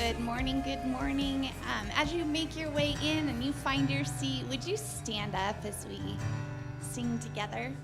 Good morning, good morning. As you make your way in and you find your seat, would you stand up as we sing together?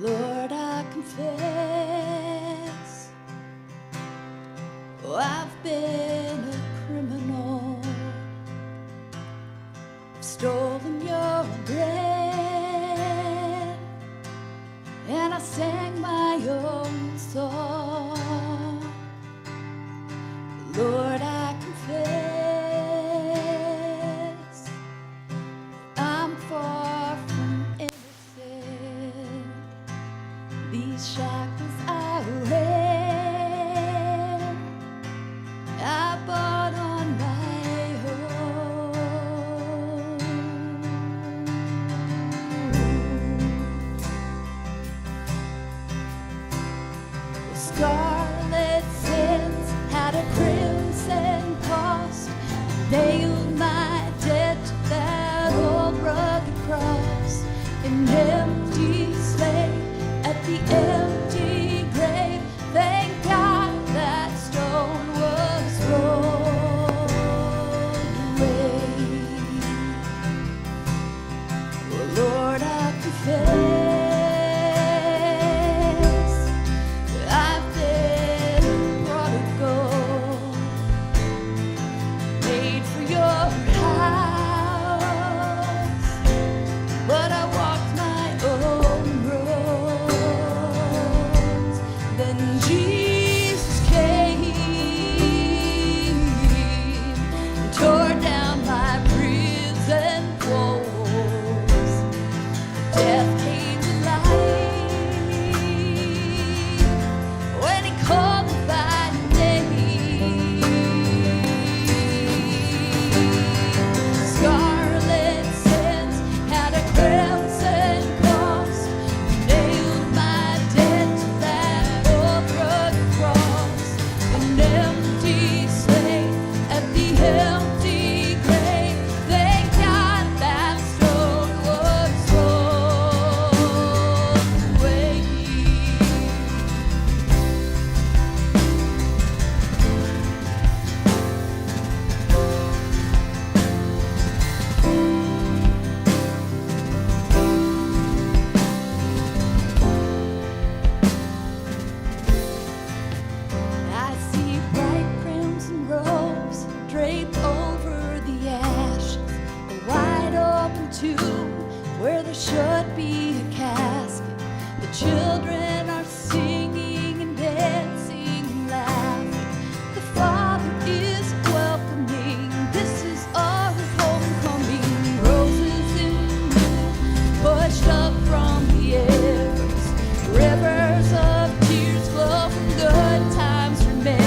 Lord, I confess, I've been a criminal. I've stolen your breath, and I sang my own song. Lord, I confess, I'm far from innocent. These shackles I wear, I bought on my own. The scarlet sins had a crimson cost, nailed my debt to that old rugged cross, an empty slave at the empty grave. Thank God that stone was rolled away. Well, Lord, I confess, I've been a prodigal, made for your house, but I walked my own roads. Then Jesus came and tore down my prison walls. Death came to life when he called me by name. Scarlet sins had a crimson cost, nailed my debt to that old rugged cross, an empty slave at the empty grave. Thank God that stone was rolled away. I see bright crimson robes draped over the ashes, a wide open tomb where there should be a casket. The children are singing and dancing and laughing. The Father is welcoming. This is our homecoming. Roses in bloom pushed up from the airs. Rivers of tears flow from good times remembered.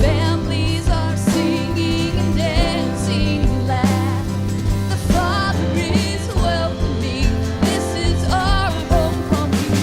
Families are singing and dancing and laughing. The Father is welcoming. This is our homecoming.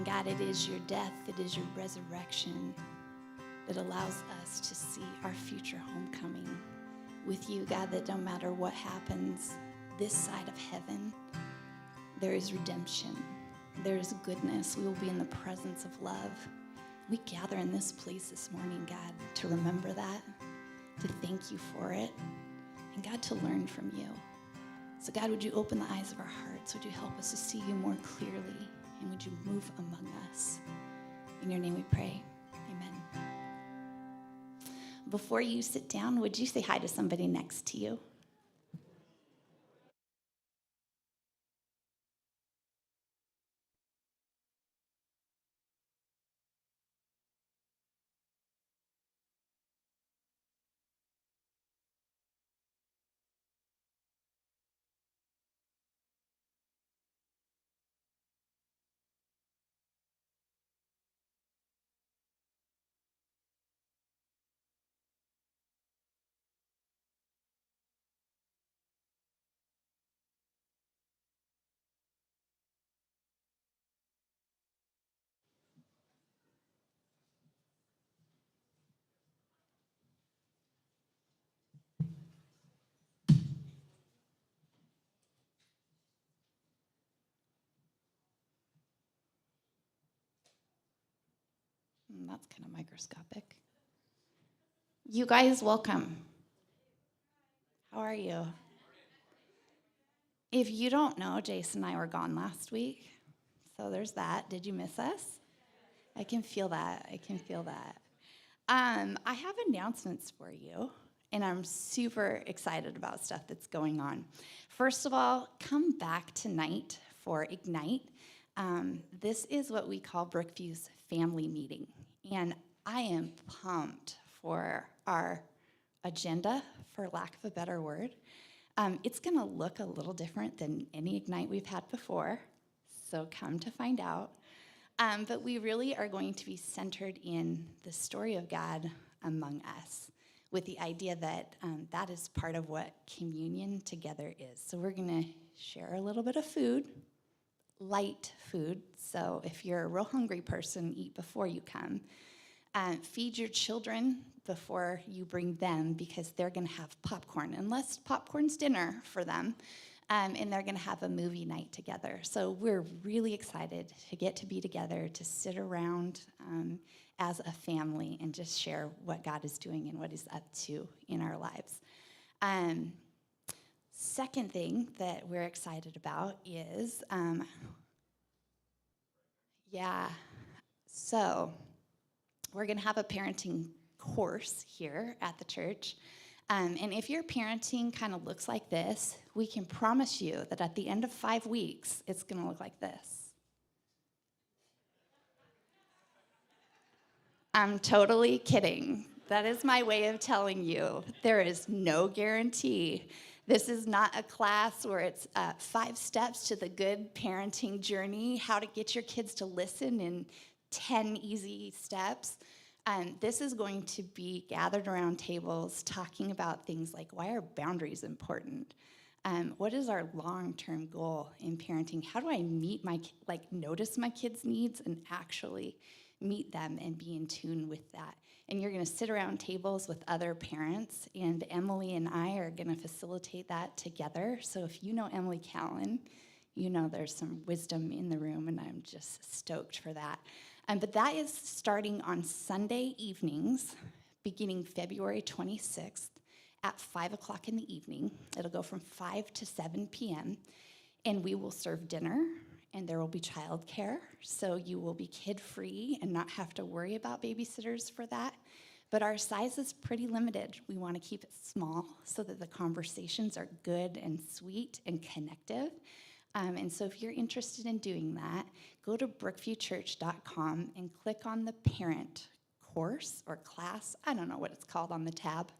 God, it is your death, it is your resurrection that allows us to see our future homecoming with you, God, that no matter what happens this side of heaven, there is redemption. There is goodness. We will be in the presence of love. We gather in this place this morning, God, to remember that, to thank you for it, and God, to learn from you. So God, would you open the eyes of our hearts? Would you help us to see you more clearly? And would you move among us? In your name we pray. Amen. Before you sit down, would you say hi to somebody next to you? That's kind of microscopic. You guys, welcome. How are you? If you don't know, Jason and I were gone last week. So there's that. Did you miss us? I can feel that. I can feel that. I have announcements for you, and I'm super excited about stuff that's going on. First of all, come back tonight for Ignite. This is what we call Brookview's family meeting, and I am pumped for our agenda, for lack of a better word. It's going to look a little different than any Ignite we've had before, so come to find out. But we really are going to be centered in the story of God among us, with the idea that that is part of what communion together is. So we're going to share a little bit of food, light food. So if you're a real hungry person, eat before you come. Feed your children before you bring them, because they're going to have popcorn, unless popcorn's dinner for them. And they're going to have a movie night together. So we're really excited to get to be together, to sit around as a family and just share what God is doing and what he's up to in our lives. Second thing that we're excited about is, so we're going to have a parenting course here at the church. And if your parenting kind of looks like this, we can promise you that at the end of 5 weeks, it's going to look like this. I'm totally kidding. That is my way of telling you there is no guarantee. This is not a class where it's 5 steps to the good parenting journey, how to get your kids to listen in 10 easy steps. This is going to be gathered around tables talking about things like, why are boundaries important? What is our long-term goal in parenting? How do I notice my kids' needs and actually meet them and be in tune with that? And you're going to sit around tables with other parents, and Emily and I are going to facilitate that together. So if you know Emily Callan, you know there's some wisdom in the room, and I'm just stoked for that. But that is starting on Sunday evenings, beginning February 26th at 5 o'clock in the evening. It'll go from 5 to 7 p.m., and we will serve dinner, and there will be childcare, so you will be kid-free and not have to worry about babysitters for that. But our size is pretty limited. We want to keep it small so that the conversations are good and sweet and connective. And so if you're interested in doing that, go to brookviewchurch.com and click on the parent course or class. I don't know what it's called on the tab.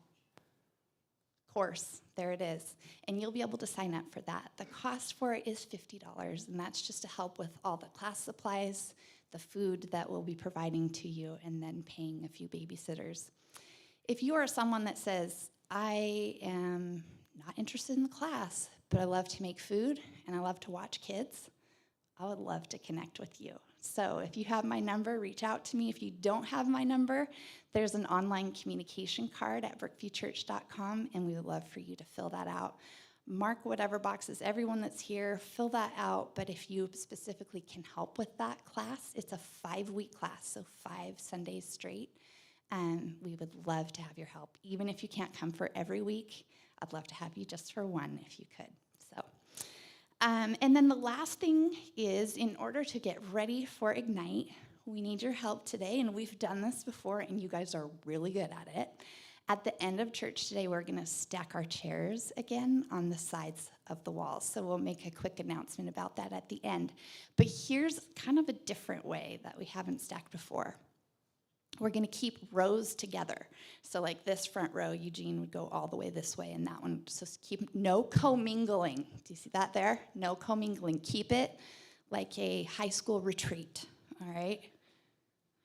Course, there it is. And you'll be able to sign up for that. The cost for it is $50, and that's just to help with all the class supplies, the food that we'll be providing to you, and then paying a few babysitters. If you are someone that says, I am not interested in the class, but I love to make food and I love to watch kids, I would love to connect with you. So if you have my number, reach out to me. If you don't have my number, there's an online communication card at brookviewchurch.com, and we would love for you to fill that out. Mark whatever boxes, everyone that's here, fill that out. But if you specifically can help with that class, it's a 5-week class, so 5 Sundays straight. And we would love to have your help. Even if you can't come for every week, I'd love to have you just for one if you could. So, and then the last thing is, in order to get ready for Ignite, we need your help today. And we've done this before, and you guys are really good at it. At the end of church today, we're going to stack our chairs again on the sides of the walls. So we'll make a quick announcement about that at the end. But here's kind of a different way that we haven't stacked before. We're going to keep rows together. So like this front row, Eugene would go all the way this way, and that one, so keep no commingling. Do you see that there? No commingling. Keep it like a high school retreat, all right?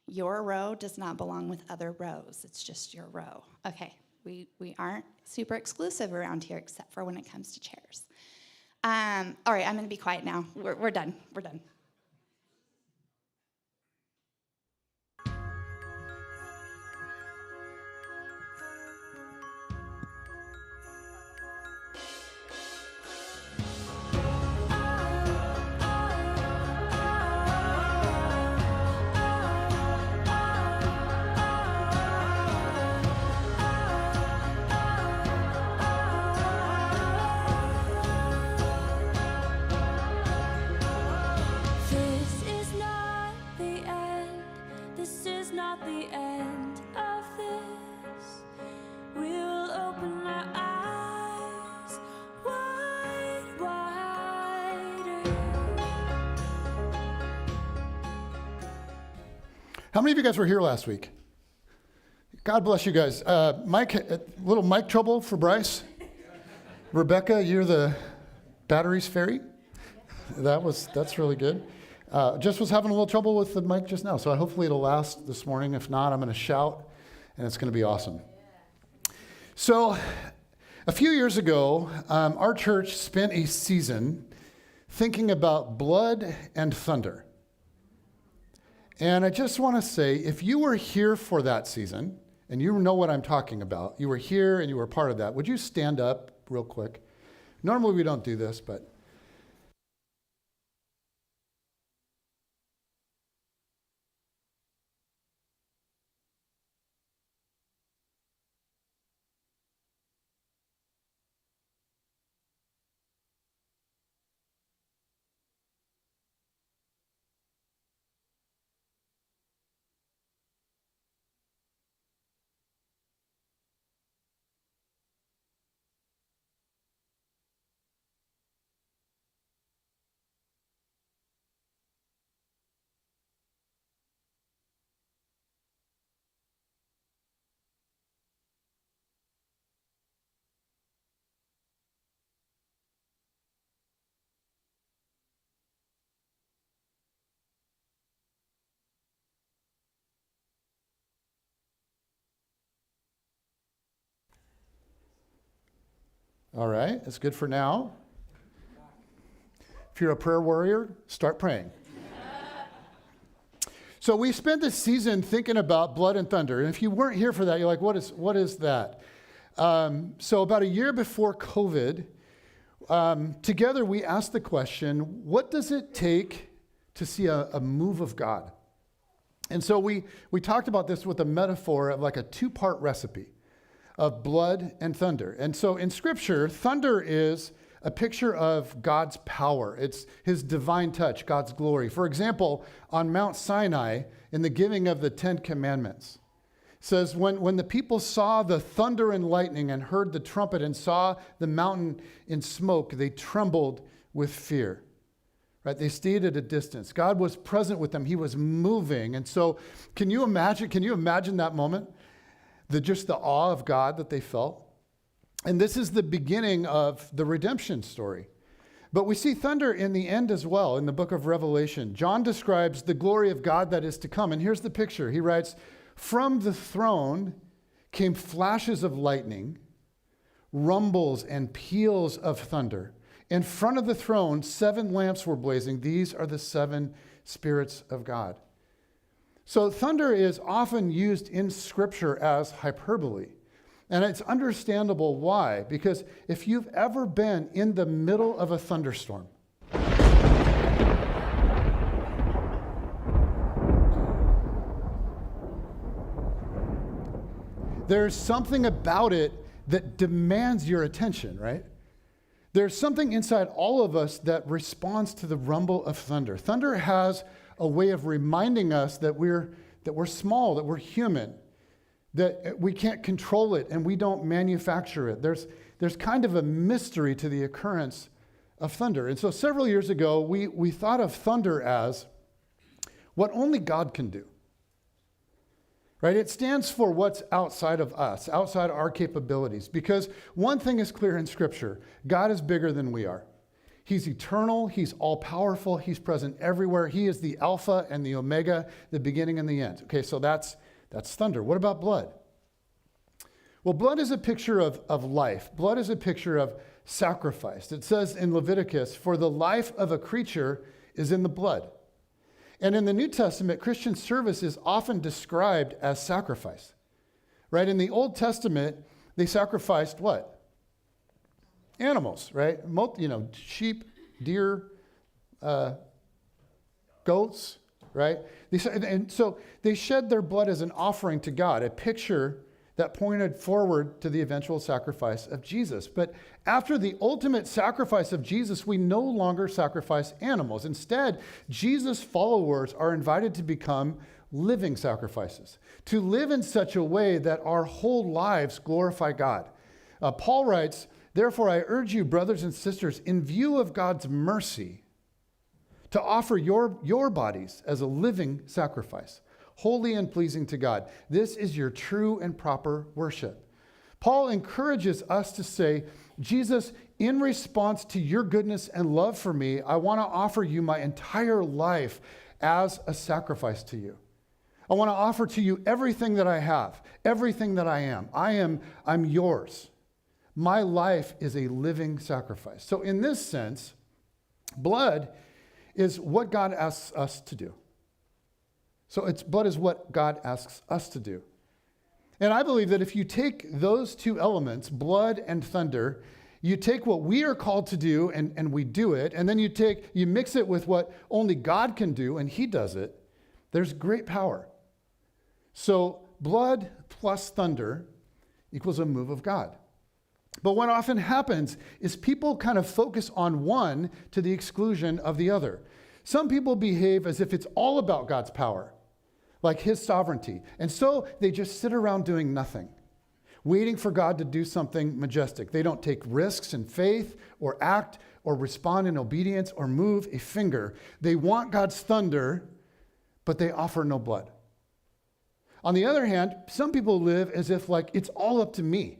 Your row does not belong with other rows. It's just your row. Okay, we aren't super exclusive around here except for when it comes to chairs. All right, I'm going to be quiet now. We're done. We're done. How many of you guys were here last week? God bless you guys. Mike, little mic trouble for Bryce? Rebecca, you're the batteries fairy? That's really good. Just was having a little trouble with the mic just now, so hopefully it'll last this morning. If not, I'm going to shout, and it's going to be awesome. So a few years ago, our church spent a season thinking about blood and thunder. And I just want to say, if you were here for that season, and you know what I'm talking about, you were here and you were part of that, would you stand up real quick? Normally we don't do this, but... All right, it's good for now. If you're a prayer warrior, start praying. So we spent this season thinking about blood and thunder. And if you weren't here for that, you're like, what is that? So about a year before COVID, together we asked the question, what does it take to see a move of God? And so we talked about this with a metaphor of like a 2-part recipe of blood and thunder. And so in Scripture, thunder is a picture of God's power. It's his divine touch, God's glory. For example, on Mount Sinai, in the giving of the 10 Commandments, it says, when the people saw the thunder and lightning and heard the trumpet and saw the mountain in smoke, they trembled with fear. Right? They stayed at a distance. God was present with them. He was moving. And so can you imagine that moment? Just the awe of God that they felt. And this is the beginning of the redemption story. But we see thunder in the end as well in the book of Revelation. John describes the glory of God that is to come. And here's the picture. He writes, "From the throne came flashes of lightning, rumbles and peals of thunder, In front of the throne, 7 lamps were blazing. These are the 7 spirits of God. So thunder is often used in Scripture as hyperbole. And it's understandable why. Because if you've ever been in the middle of a thunderstorm, there's something about it that demands your attention, right? There's something inside all of us that responds to the rumble of thunder. Thunder has a way of reminding us that we're small, that we're human, that we can't control it and we don't manufacture it. There's kind of a mystery to the occurrence of thunder. And so several years ago, we thought of thunder as what only God can do. Right? It stands for what's outside of us, outside our capabilities. Because one thing is clear in Scripture: God is bigger than we are. He's eternal, He's all-powerful, He's present everywhere. He is the Alpha and the Omega, the beginning and the end. Okay, so that's thunder. What about blood? Well, blood is a picture of life. Blood is a picture of sacrifice. It says in Leviticus, "For the life of a creature is in the blood." And in the New Testament, Christian service is often described as sacrifice, right? In the Old Testament, they sacrificed what? Animals, right? Sheep, deer, goats, right? And so they shed their blood as an offering to God, a picture that pointed forward to the eventual sacrifice of Jesus. But after the ultimate sacrifice of Jesus, we no longer sacrifice animals. Instead, Jesus' followers are invited to become living sacrifices, to live in such a way that our whole lives glorify God. Paul writes, "Therefore I urge you, brothers and sisters, in view of God's mercy, to offer your bodies as a living sacrifice, holy and pleasing to God. This is your true and proper worship." Paul encourages us to say, "Jesus, in response to your goodness and love for me, I want to offer you my entire life as a sacrifice to you. I want to offer to you everything that I have, everything that I am. I'm yours. My life is a living sacrifice." So in this sense, blood is what God asks us to do. So blood is what God asks us to do. And I believe that if you take those two elements, blood and thunder, you take what we are called to do and we do it, and then you mix it with what only God can do and He does it, there's great power. So blood plus thunder equals a move of God. But what often happens is people kind of focus on one to the exclusion of the other. Some people behave as if it's all about God's power, like His sovereignty. And so they just sit around doing nothing, waiting for God to do something majestic. They don't take risks in faith or act or respond in obedience or move a finger. They want God's thunder, but they offer no blood. On the other hand, some people live as if like it's all up to me.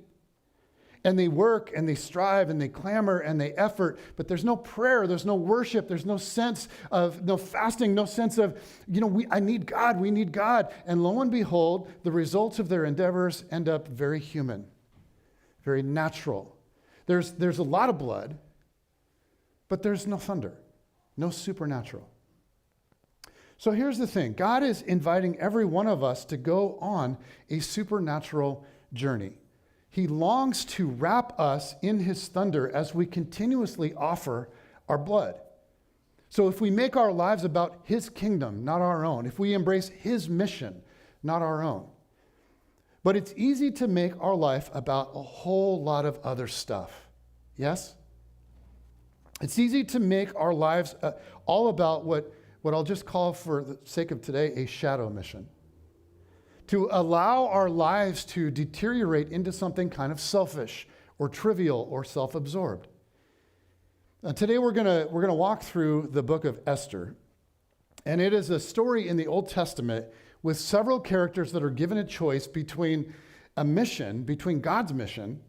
And they work and they strive and they clamor and they effort, but there's no prayer, there's no worship, there's no sense of, no fasting, no sense of, I need God, we need God. And lo and behold, the results of their endeavors end up very human, very natural. There's a lot of blood, but there's no thunder, no supernatural. So here's the thing. God is inviting every one of us to go on a supernatural journey. He longs to wrap us in His thunder as we continuously offer our blood. So if we make our lives about His kingdom, not our own, if we embrace His mission, not our own. But it's easy to make our life about a whole lot of other stuff. Yes? It's easy to make our lives all about what I'll just call, for the sake of today, a shadow mission. To allow our lives to deteriorate into something kind of selfish or trivial or self-absorbed. Today we're gonna walk through the book of Esther, and it is a story in the Old Testament with several characters that are given a choice between a mission, between God's mission,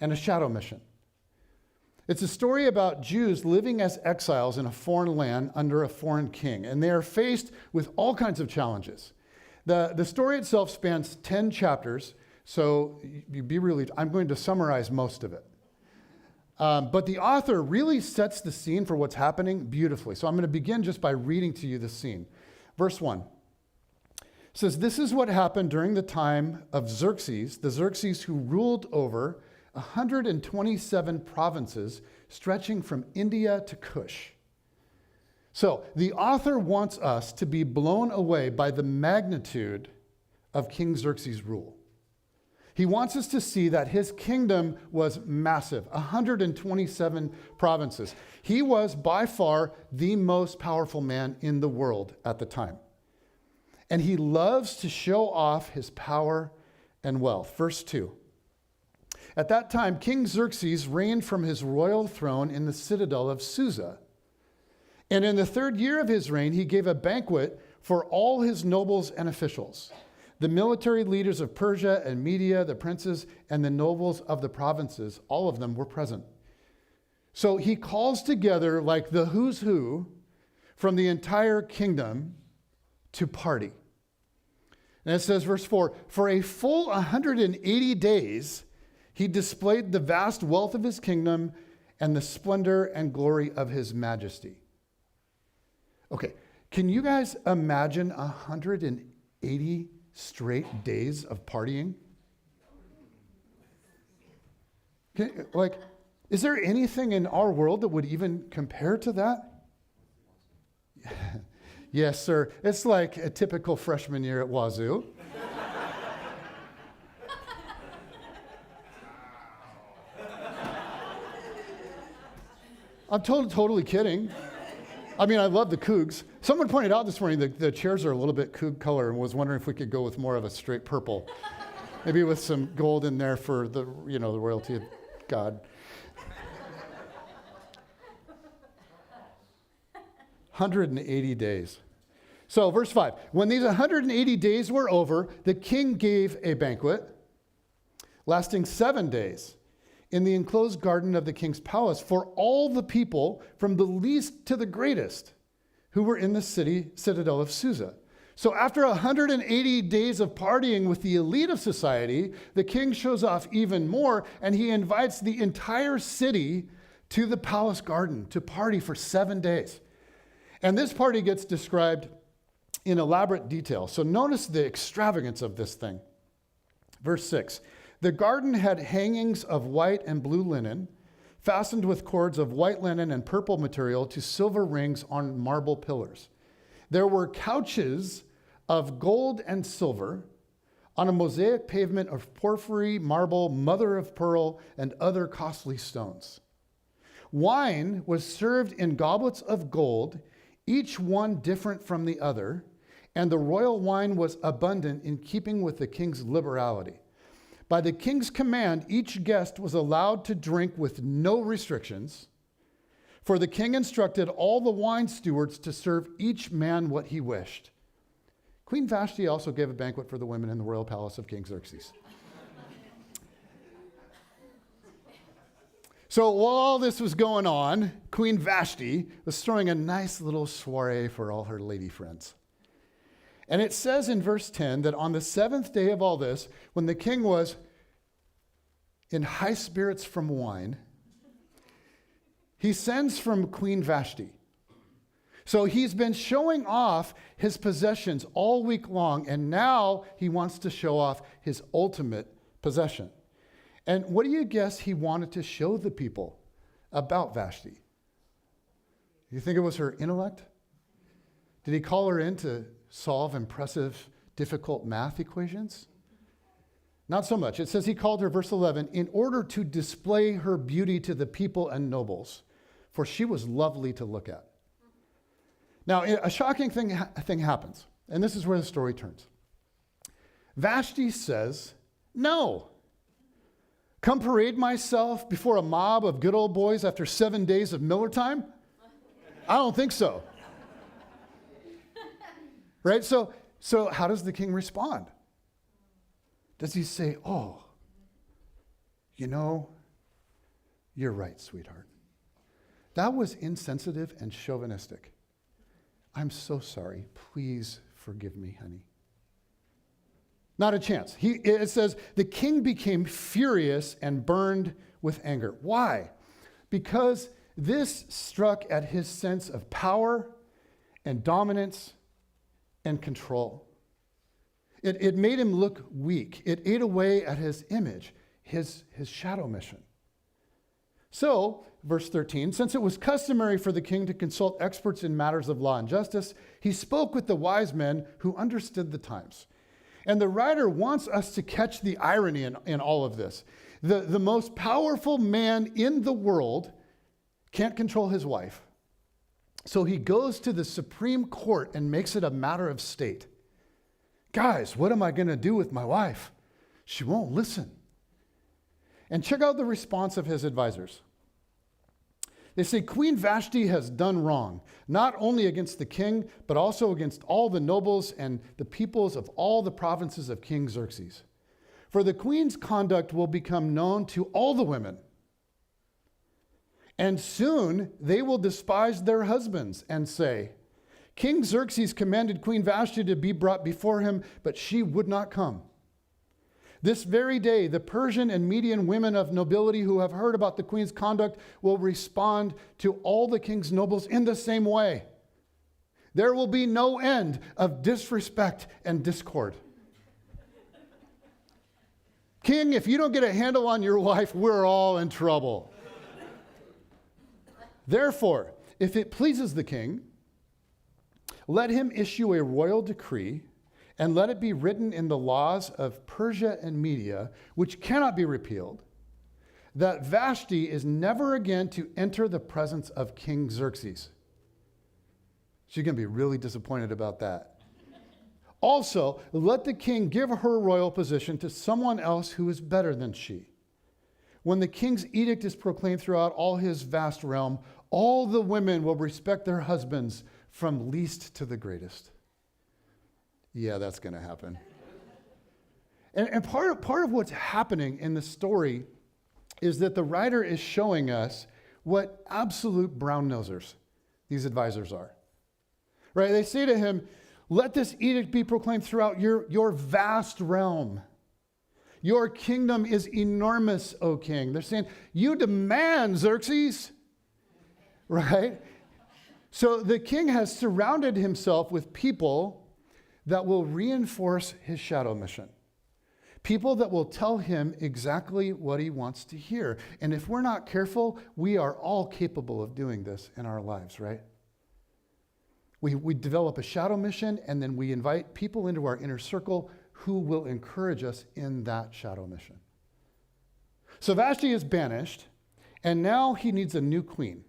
and a shadow mission. It's a story about Jews living as exiles in a foreign land under a foreign king, and they are faced with all kinds of challenges. The story itself spans 10 chapters, so be relieved. I'm going to summarize most of it. But the author really sets the scene for what's happening beautifully. So I'm going to begin just by reading to you the scene. Verse 1 says, "This is what happened during the time of Xerxes, the Xerxes who ruled over 127 provinces stretching from India to Kush." So the author wants us to be blown away by the magnitude of King Xerxes' rule. He wants us to see that his kingdom was massive, 127 provinces. He was by far the most powerful man in the world at the time. And he loves to show off his power and wealth. Verse 2. "At that time, King Xerxes reigned from his royal throne in the citadel of Susa. And in the 3rd year of his reign, he gave a banquet for all his nobles and officials, the military leaders of Persia and Media, the princes, and the nobles of the provinces. All of them were present. So he calls together like the who's who from the entire kingdom to party. And it says, verse 4, "For a full 180 days, he displayed the vast wealth of his kingdom and the splendor and glory of his majesty." Okay, can you guys imagine 180 straight days of partying? Is there anything in our world that would even compare to that? Yes, sir. It's like a typical freshman year at Wazoo. I'm totally kidding. I mean, I love the Cougs. Someone pointed out this morning that the chairs are a little bit Coug color and was wondering if we could go with more of a straight purple. Maybe with some gold in there for the royalty of God. 180 days. So, verse 5. "When these 180 days were over, the king gave a banquet lasting 7 days in the enclosed garden of the king's palace for all the people from the least to the greatest who were in the citadel of Susa." So after 180 days of partying with the elite of society, the king shows off even more, and he invites the entire city to the palace garden to party for 7 days. And this party gets described in elaborate detail. So notice the extravagance of this thing. Verse 6, "The garden had hangings of white and blue linen, fastened with cords of white linen and purple material to silver rings on marble pillars. There were couches of gold and silver on a mosaic pavement of porphyry, marble, mother of pearl, and other costly stones. Wine was served in goblets of gold, each one different from the other, and the royal wine was abundant in keeping with the king's liberality. By the king's command, each guest was allowed to drink with no restrictions, for the king instructed all the wine stewards to serve each man what he wished. Queen Vashti also gave a banquet for the women in the royal palace of King Xerxes." So while all this was going on, Queen Vashti was throwing a nice little soiree for all her lady friends. And it says in verse 10 that on the 7th day of all this, when the king was in high spirits from wine, he sends from Queen Vashti. So he's been showing off his possessions all week long, and now he wants to show off his ultimate possession. And what do you guess he wanted to show the people about Vashti? You think it was her intellect? Did he call her in to solve impressive, difficult math equations? Not so much. It says he called her, verse 11, in order to display her beauty to the people and nobles, for she was lovely to look at. Now, a shocking thing happens, and this is where the story turns. Vashti says, "No. Come parade myself before a mob of good old boys after 7 days of Miller time? I don't think so." Right? So how does the king respond? Does he say, "Oh, you're right, sweetheart. That was insensitive and chauvinistic. I'm so sorry. Please forgive me, honey"? Not a chance. It says, the king became furious and burned with anger. Why? because this struck at his sense of power and dominance and control. It made him look weak. It ate away at his image, his shadow mission. So, verse 13, since it was customary for the king to consult experts in matters of law and justice, he spoke with the wise men who understood the times. And the writer wants us to catch the irony in all of this. The most powerful man in the world can't control his wife. So he goes to the Supreme Court and makes it a matter of state. Guys, what am I going to do with my wife? She won't listen. And check out the response of his advisors. They say, Queen Vashti has done wrong, not only against the king, but also against all the nobles and the peoples of all the provinces of King Xerxes. For the queen's conduct will become known to all the women. And soon they will despise their husbands and say, King Xerxes commanded Queen Vashti to be brought before him, but she would not come. This very day, the Persian and Median women of nobility who have heard about the queen's conduct will respond to all the king's nobles in the same way. There will be no end of disrespect and discord. King, if you don't get a handle on your wife, we're all in trouble. Therefore, if it pleases the king, let him issue a royal decree, and let it be written in the laws of Persia and Media, which cannot be repealed, that Vashti is never again to enter the presence of King Xerxes. She's going to be really disappointed about that. Also, let the king give her royal position to someone else who is better than she. When the king's edict is proclaimed throughout all his vast realm, all the women will respect their husbands from least to the greatest. Yeah, that's going to happen. And part of what's happening in the story is that the writer is showing us what absolute brown-nosers these advisors are. Right? They say to him, let this edict be proclaimed throughout your vast realm. Your kingdom is enormous, O king. They're saying, you demand, Xerxes. Right? So the king has surrounded himself with people that will reinforce his shadow mission. People that will tell him exactly what he wants to hear. And if we're not careful, we are all capable of doing this in our lives, right? We develop a shadow mission, and then we invite people into our inner circle who will encourage us in that shadow mission. So Vashti is banished, and now he needs a new queen.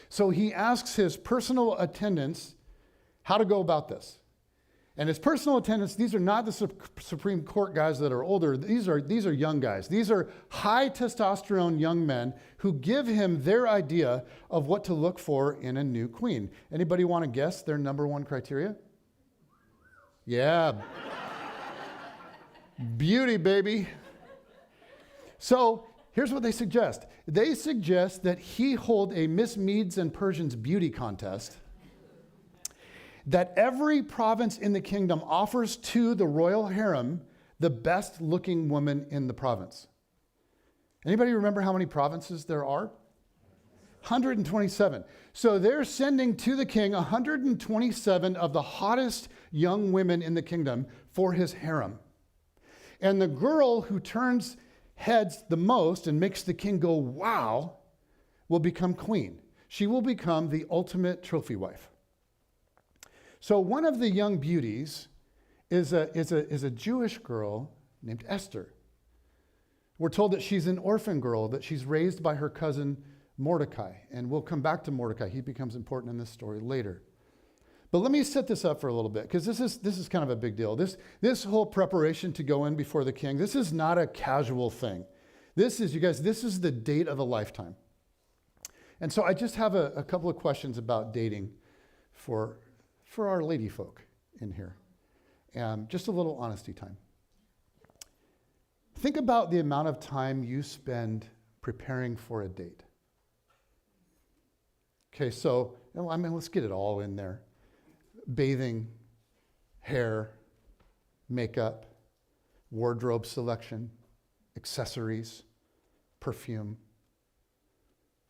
So he asks his personal attendants how to go about this. And his personal attendants, these are not the Supreme Court guys that are older. These are young guys. These are high testosterone young men who give him their idea of what to look for in a new queen. Anybody want to guess their number one criteria? Yeah. Beauty, baby. So here's what they suggest. They suggest that he hold a Miss Medes and Persians beauty contest, that every province in the kingdom offers to the royal harem the best looking woman in the province. Anybody remember how many provinces there are? 127. So they're sending to the king 127 of the hottest young women in the kingdom for his harem. And the girl who turns heads the most and makes the king go, wow, will become queen. She will become the ultimate trophy wife. So one of the young beauties is a Jewish girl named Esther. We're told that she's an orphan girl, that she's raised by her cousin Mordecai. And we'll come back to Mordecai. He becomes important in this story later. But let me set this up for a little bit, because this is kind of a big deal. This whole preparation to go in before the king, this is not a casual thing. This is the date of a lifetime. And so I just have a couple of questions about dating for our lady folk in here. Just a little honesty time. Think about the amount of time you spend preparing for a date. Okay, so let's get it all in there. Bathing, hair, makeup, wardrobe selection, accessories, perfume.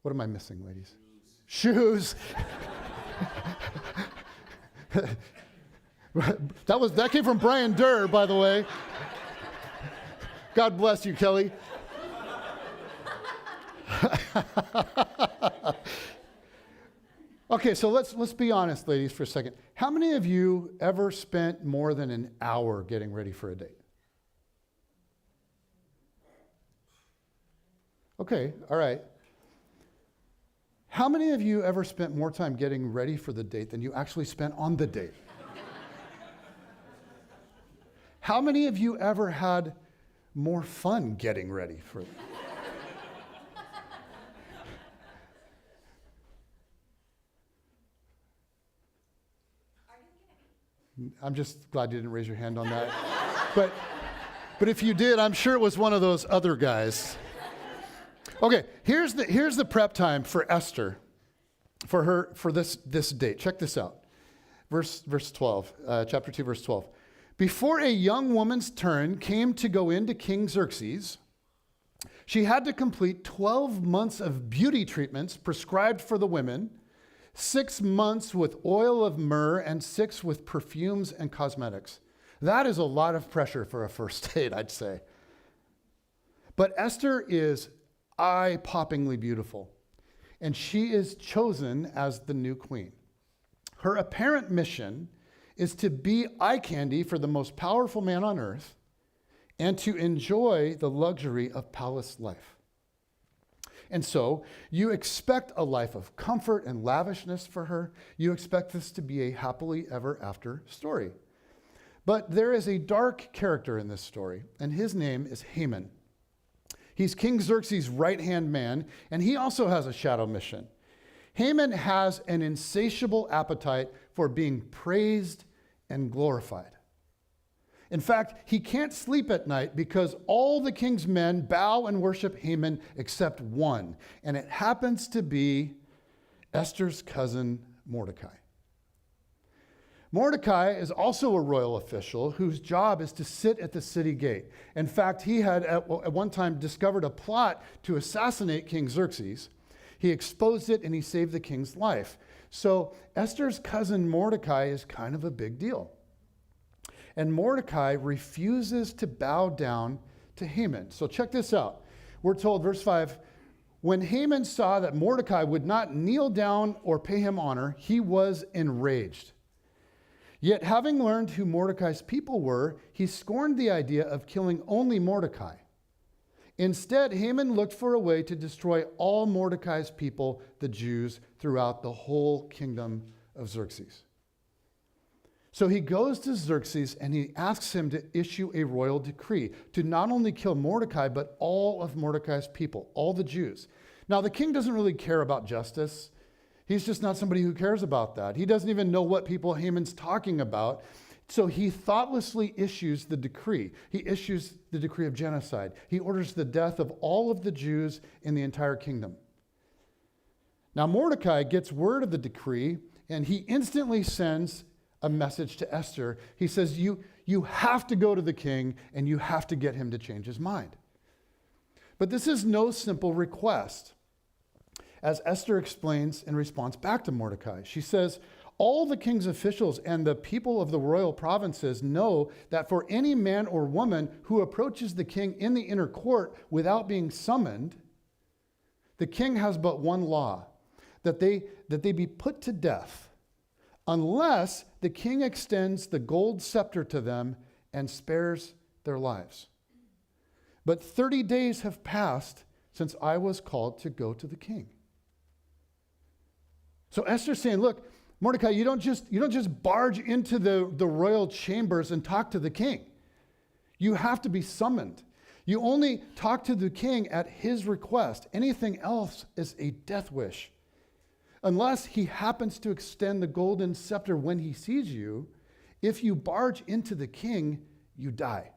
What am I missing, ladies? Shoes. That came from Brian Durr, by the way. God bless you, Kelly. Okay, so let's be honest, ladies, for a second. How many of you ever spent more than an hour getting ready for a date? Okay, all right. How many of you ever spent more time getting ready for the date than you actually spent on the date? How many of you ever had more fun getting ready for it? I'm just glad you didn't raise your hand on that. But if you did, I'm sure it was one of those other guys. Okay, here's the prep time for Esther, for this date. Check this out. Verse 12, chapter 2, verse 12. Before a young woman's turn came to go into King Xerxes, she had to complete 12 months of beauty treatments prescribed for the women, 6 months with oil of myrrh, and 6 with perfumes and cosmetics. That is a lot of pressure for a first date, I'd say. But Esther is eye-poppingly beautiful, and she is chosen as the new queen. Her apparent mission is to be eye candy for the most powerful man on earth and to enjoy the luxury of palace life. And so you expect a life of comfort and lavishness for her. You expect this to be a happily ever after story. But there is a dark character in this story, and his name is Haman. He's King Xerxes' right-hand man, and he also has a shadow mission. Haman has an insatiable appetite for being praised and glorified. In fact, he can't sleep at night because all the king's men bow and worship Haman except one, and it happens to be Esther's cousin Mordecai. Mordecai is also a royal official whose job is to sit at the city gate. In fact, he had at one time discovered a plot to assassinate King Xerxes. He exposed it and he saved the king's life. So Esther's cousin Mordecai is kind of a big deal. And Mordecai refuses to bow down to Haman. So check this out. We're told, verse 5, when Haman saw that Mordecai would not kneel down or pay him honor, he was enraged. Yet having learned who Mordecai's people were, he scorned the idea of killing only Mordecai. Instead, Haman looked for a way to destroy all Mordecai's people, the Jews, throughout the whole kingdom of Xerxes. So he goes to Xerxes and he asks him to issue a royal decree to not only kill Mordecai, but all of Mordecai's people, all the Jews. Now, the king doesn't really care about justice. He's just not somebody who cares about that. He doesn't even know what people Haman's talking about. So he thoughtlessly issues the decree. He issues the decree of genocide. He orders the death of all of the Jews in the entire kingdom. Now Mordecai gets word of the decree, and he instantly sends a message to Esther. He says, you have to go to the king, and you have to get him to change his mind. But this is no simple request. As Esther explains in response back to Mordecai, she says, all the king's officials and the people of the royal provinces know that for any man or woman who approaches the king in the inner court without being summoned, the king has but one law, that they be put to death, unless the king extends the gold scepter to them and spares their lives. But 30 days have passed since I was called to go to the king. So Esther's saying, look, Mordecai, you don't just barge into the royal chambers and talk to the king. You have to be summoned. You only talk to the king at his request. Anything else is a death wish. Unless he happens to extend the golden scepter when he sees you, if you barge into the king, you die.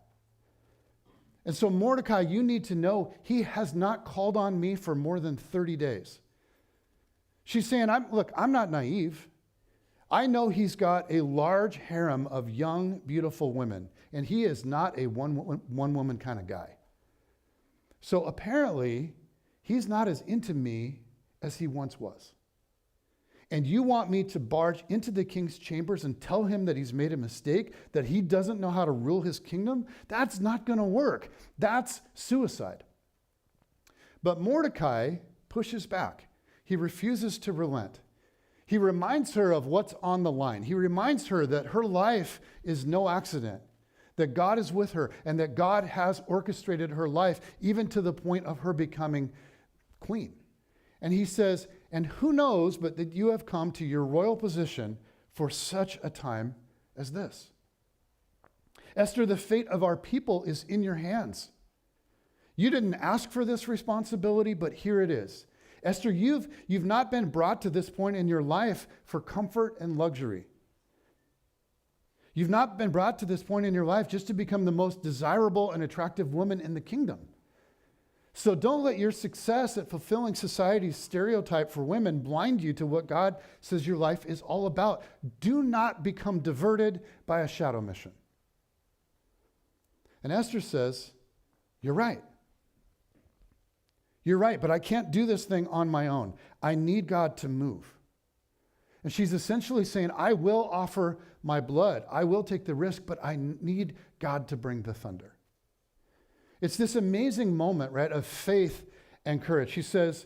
And so Mordecai, you need to know he has not called on me for more than 30 days. She's saying, I'm not naive. I know he's got a large harem of young, beautiful women, and he is not a one-woman kind of guy. So apparently, he's not as into me as he once was. And you want me to barge into the king's chambers and tell him that he's made a mistake, that he doesn't know how to rule his kingdom? That's not going to work. That's suicide. But Mordecai pushes back. He refuses to relent. He reminds her of what's on the line. He reminds her that her life is no accident, that God is with her, and that God has orchestrated her life even to the point of her becoming queen. And he says, and who knows but that you have come to your royal position for such a time as this. Esther, the fate of our people is in your hands. You didn't ask for this responsibility, but here it is. Esther, you've not been brought to this point in your life for comfort and luxury. You've not been brought to this point in your life just to become the most desirable and attractive woman in the kingdom. So don't let your success at fulfilling society's stereotype for women blind you to what God says your life is all about. Do not become diverted by a shadow mission. And Esther says, you're right. You're right, but I can't do this thing on my own. I need God to move. And she's essentially saying, I will offer my blood. I will take the risk, but I need God to bring the thunder. It's this amazing moment, right, of faith and courage. She says,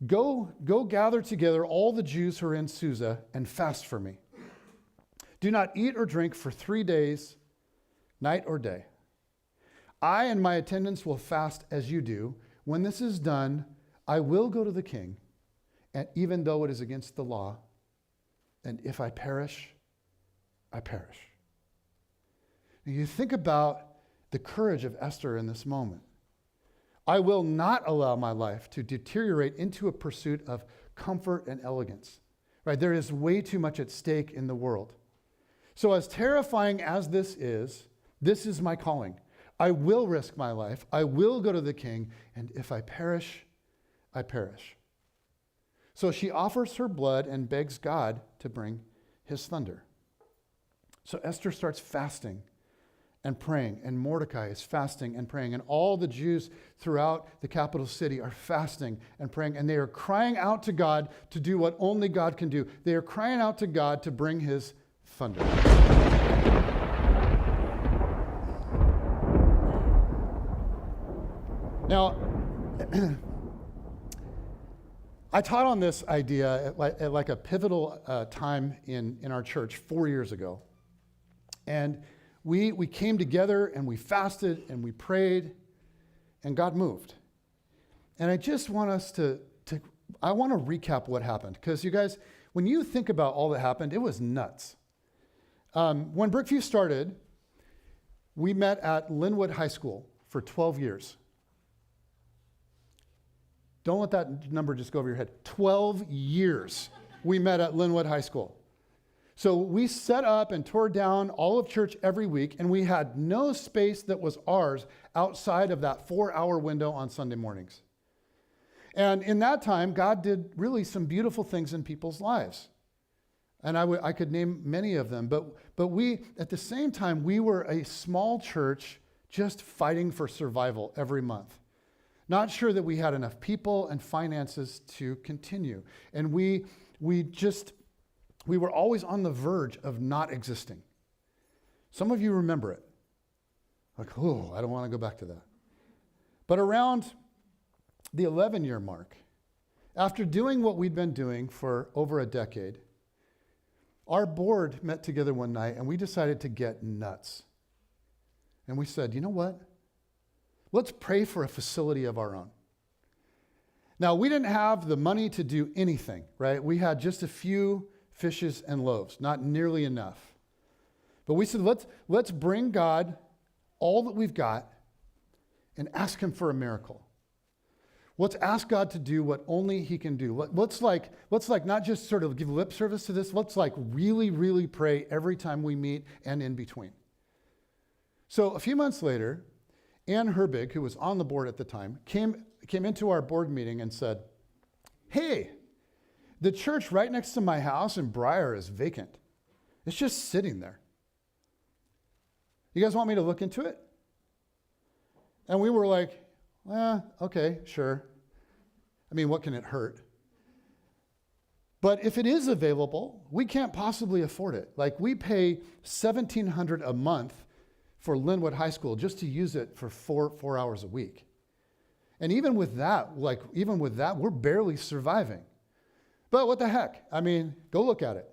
go gather together all the Jews who are in Susa and fast for me. Do not eat or drink for 3 days, night or day. I and my attendants will fast as you do. When this is done, I will go to the king, and even though it is against the law, and if I perish, I perish. Now you think about the courage of Esther in this moment. I will not allow my life to deteriorate into a pursuit of comfort and elegance. Right? There is way too much at stake in the world. So as terrifying as this is my calling. I will risk my life. I will go to the king, and if I perish, I perish. So she offers her blood and begs God to bring his thunder. So Esther starts fasting and praying, and Mordecai is fasting and praying, and all the Jews throughout the capital city are fasting and praying, and they are crying out to God to do what only God can do. They are crying out to God to bring his thunder. Now, I taught on this idea at like a pivotal time in our church 4 years ago. And we came together and we fasted and we prayed and God moved. And I just want us I want to recap what happened. Because you guys, when you think about all that happened, it was nuts. When Brookview started, we met at Linwood High School for 12 years. Don't let that number just go over your head. 12 years we met at Linwood High School. So we set up and tore down all of church every week, and we had no space that was ours outside of that 4-hour window on Sunday mornings. And in that time, God did really some beautiful things in people's lives. And I could name many of them, but we, at the same time, we were a small church just fighting for survival every month. Not sure that we had enough people and finances to continue. And we were always on the verge of not existing. Some of you remember it. Like, oh, I don't want to go back to that. But around the 11-year mark, after doing what we'd been doing for over a decade, our board met together one night and we decided to get nuts. And we said, you know what? Let's pray for a facility of our own. Now, we didn't have the money to do anything, right? We had just a few fishes and loaves, not nearly enough. But we said, let's bring God all that we've got and ask him for a miracle. Let's ask God to do what only he can do. Let's not just sort of give lip service to this. Let's really, really pray every time we meet and in between. So a few months later, Ann Herbig, who was on the board at the time, came into our board meeting and said, hey, the church right next to my house in Briar is vacant. It's just sitting there. You guys want me to look into it? And we were like, okay, sure. I mean, what can it hurt, But if it is available, we can't possibly afford it. Like, we pay $1,700 a month for Linwood High School just to use it for four hours a week. And even with that, we're barely surviving. But what the heck? I mean, go look at it.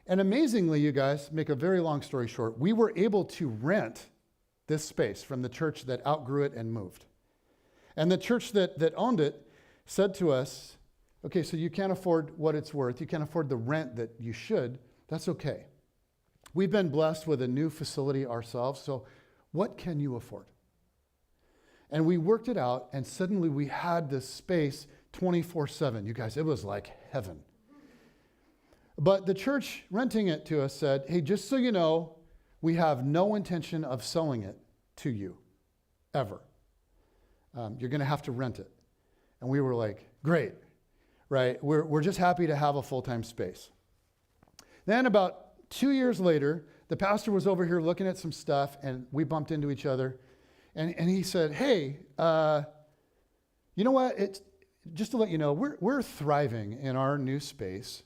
And amazingly, you guys, make a very long story short, we were able to rent this space from the church that outgrew it and moved. And the church that owned it said to us, okay, so you can't afford what it's worth. You can't afford the rent that you should. That's okay. We've been blessed with a new facility ourselves, so what can you afford? And we worked it out, and suddenly we had this space 24/7. You guys, it was like heaven. But the church renting it to us said, hey, just so you know, we have no intention of selling it to you, ever. You're going to have to rent it. And we were like, great, right? We're just happy to have a full-time space. Then about 2 years later, the pastor was over here looking at some stuff, and we bumped into each other. And he said, hey, you know what? Just to let you know, we're thriving in our new space,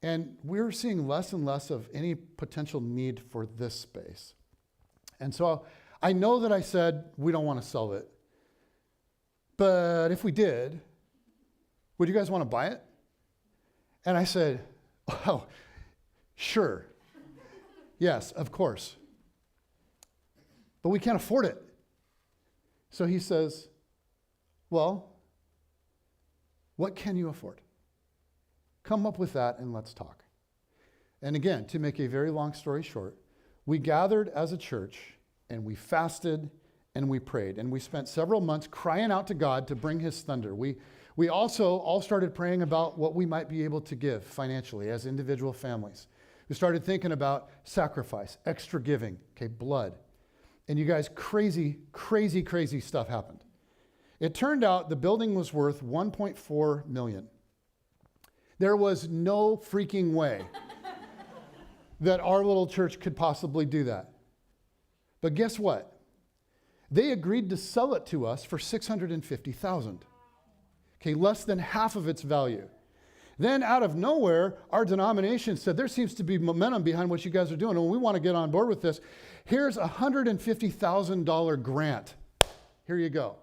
and we're seeing less and less of any potential need for this space. And so I know that I said we don't want to sell it, but if we did, would you guys want to buy it? And I said, oh, sure. Yes, of course. But we can't afford it. So he says, well, what can you afford? Come up with that and let's talk. And again, to make a very long story short, we gathered as a church and we fasted and we prayed. And we spent several months crying out to God to bring his thunder. We also all started praying about what we might be able to give financially as individual families. We started thinking about sacrifice, extra giving, blood. And you guys, crazy stuff happened. It turned out the building was worth $1.4 million. There was no freaking way that our little church could possibly do that. But guess what? They agreed to sell it to us for $650,000. Less than half of its value. Then out of nowhere, our denomination said, there seems to be momentum behind what you guys are doing, and we want to get on board with this. Here's a $150,000 grant. Here you go.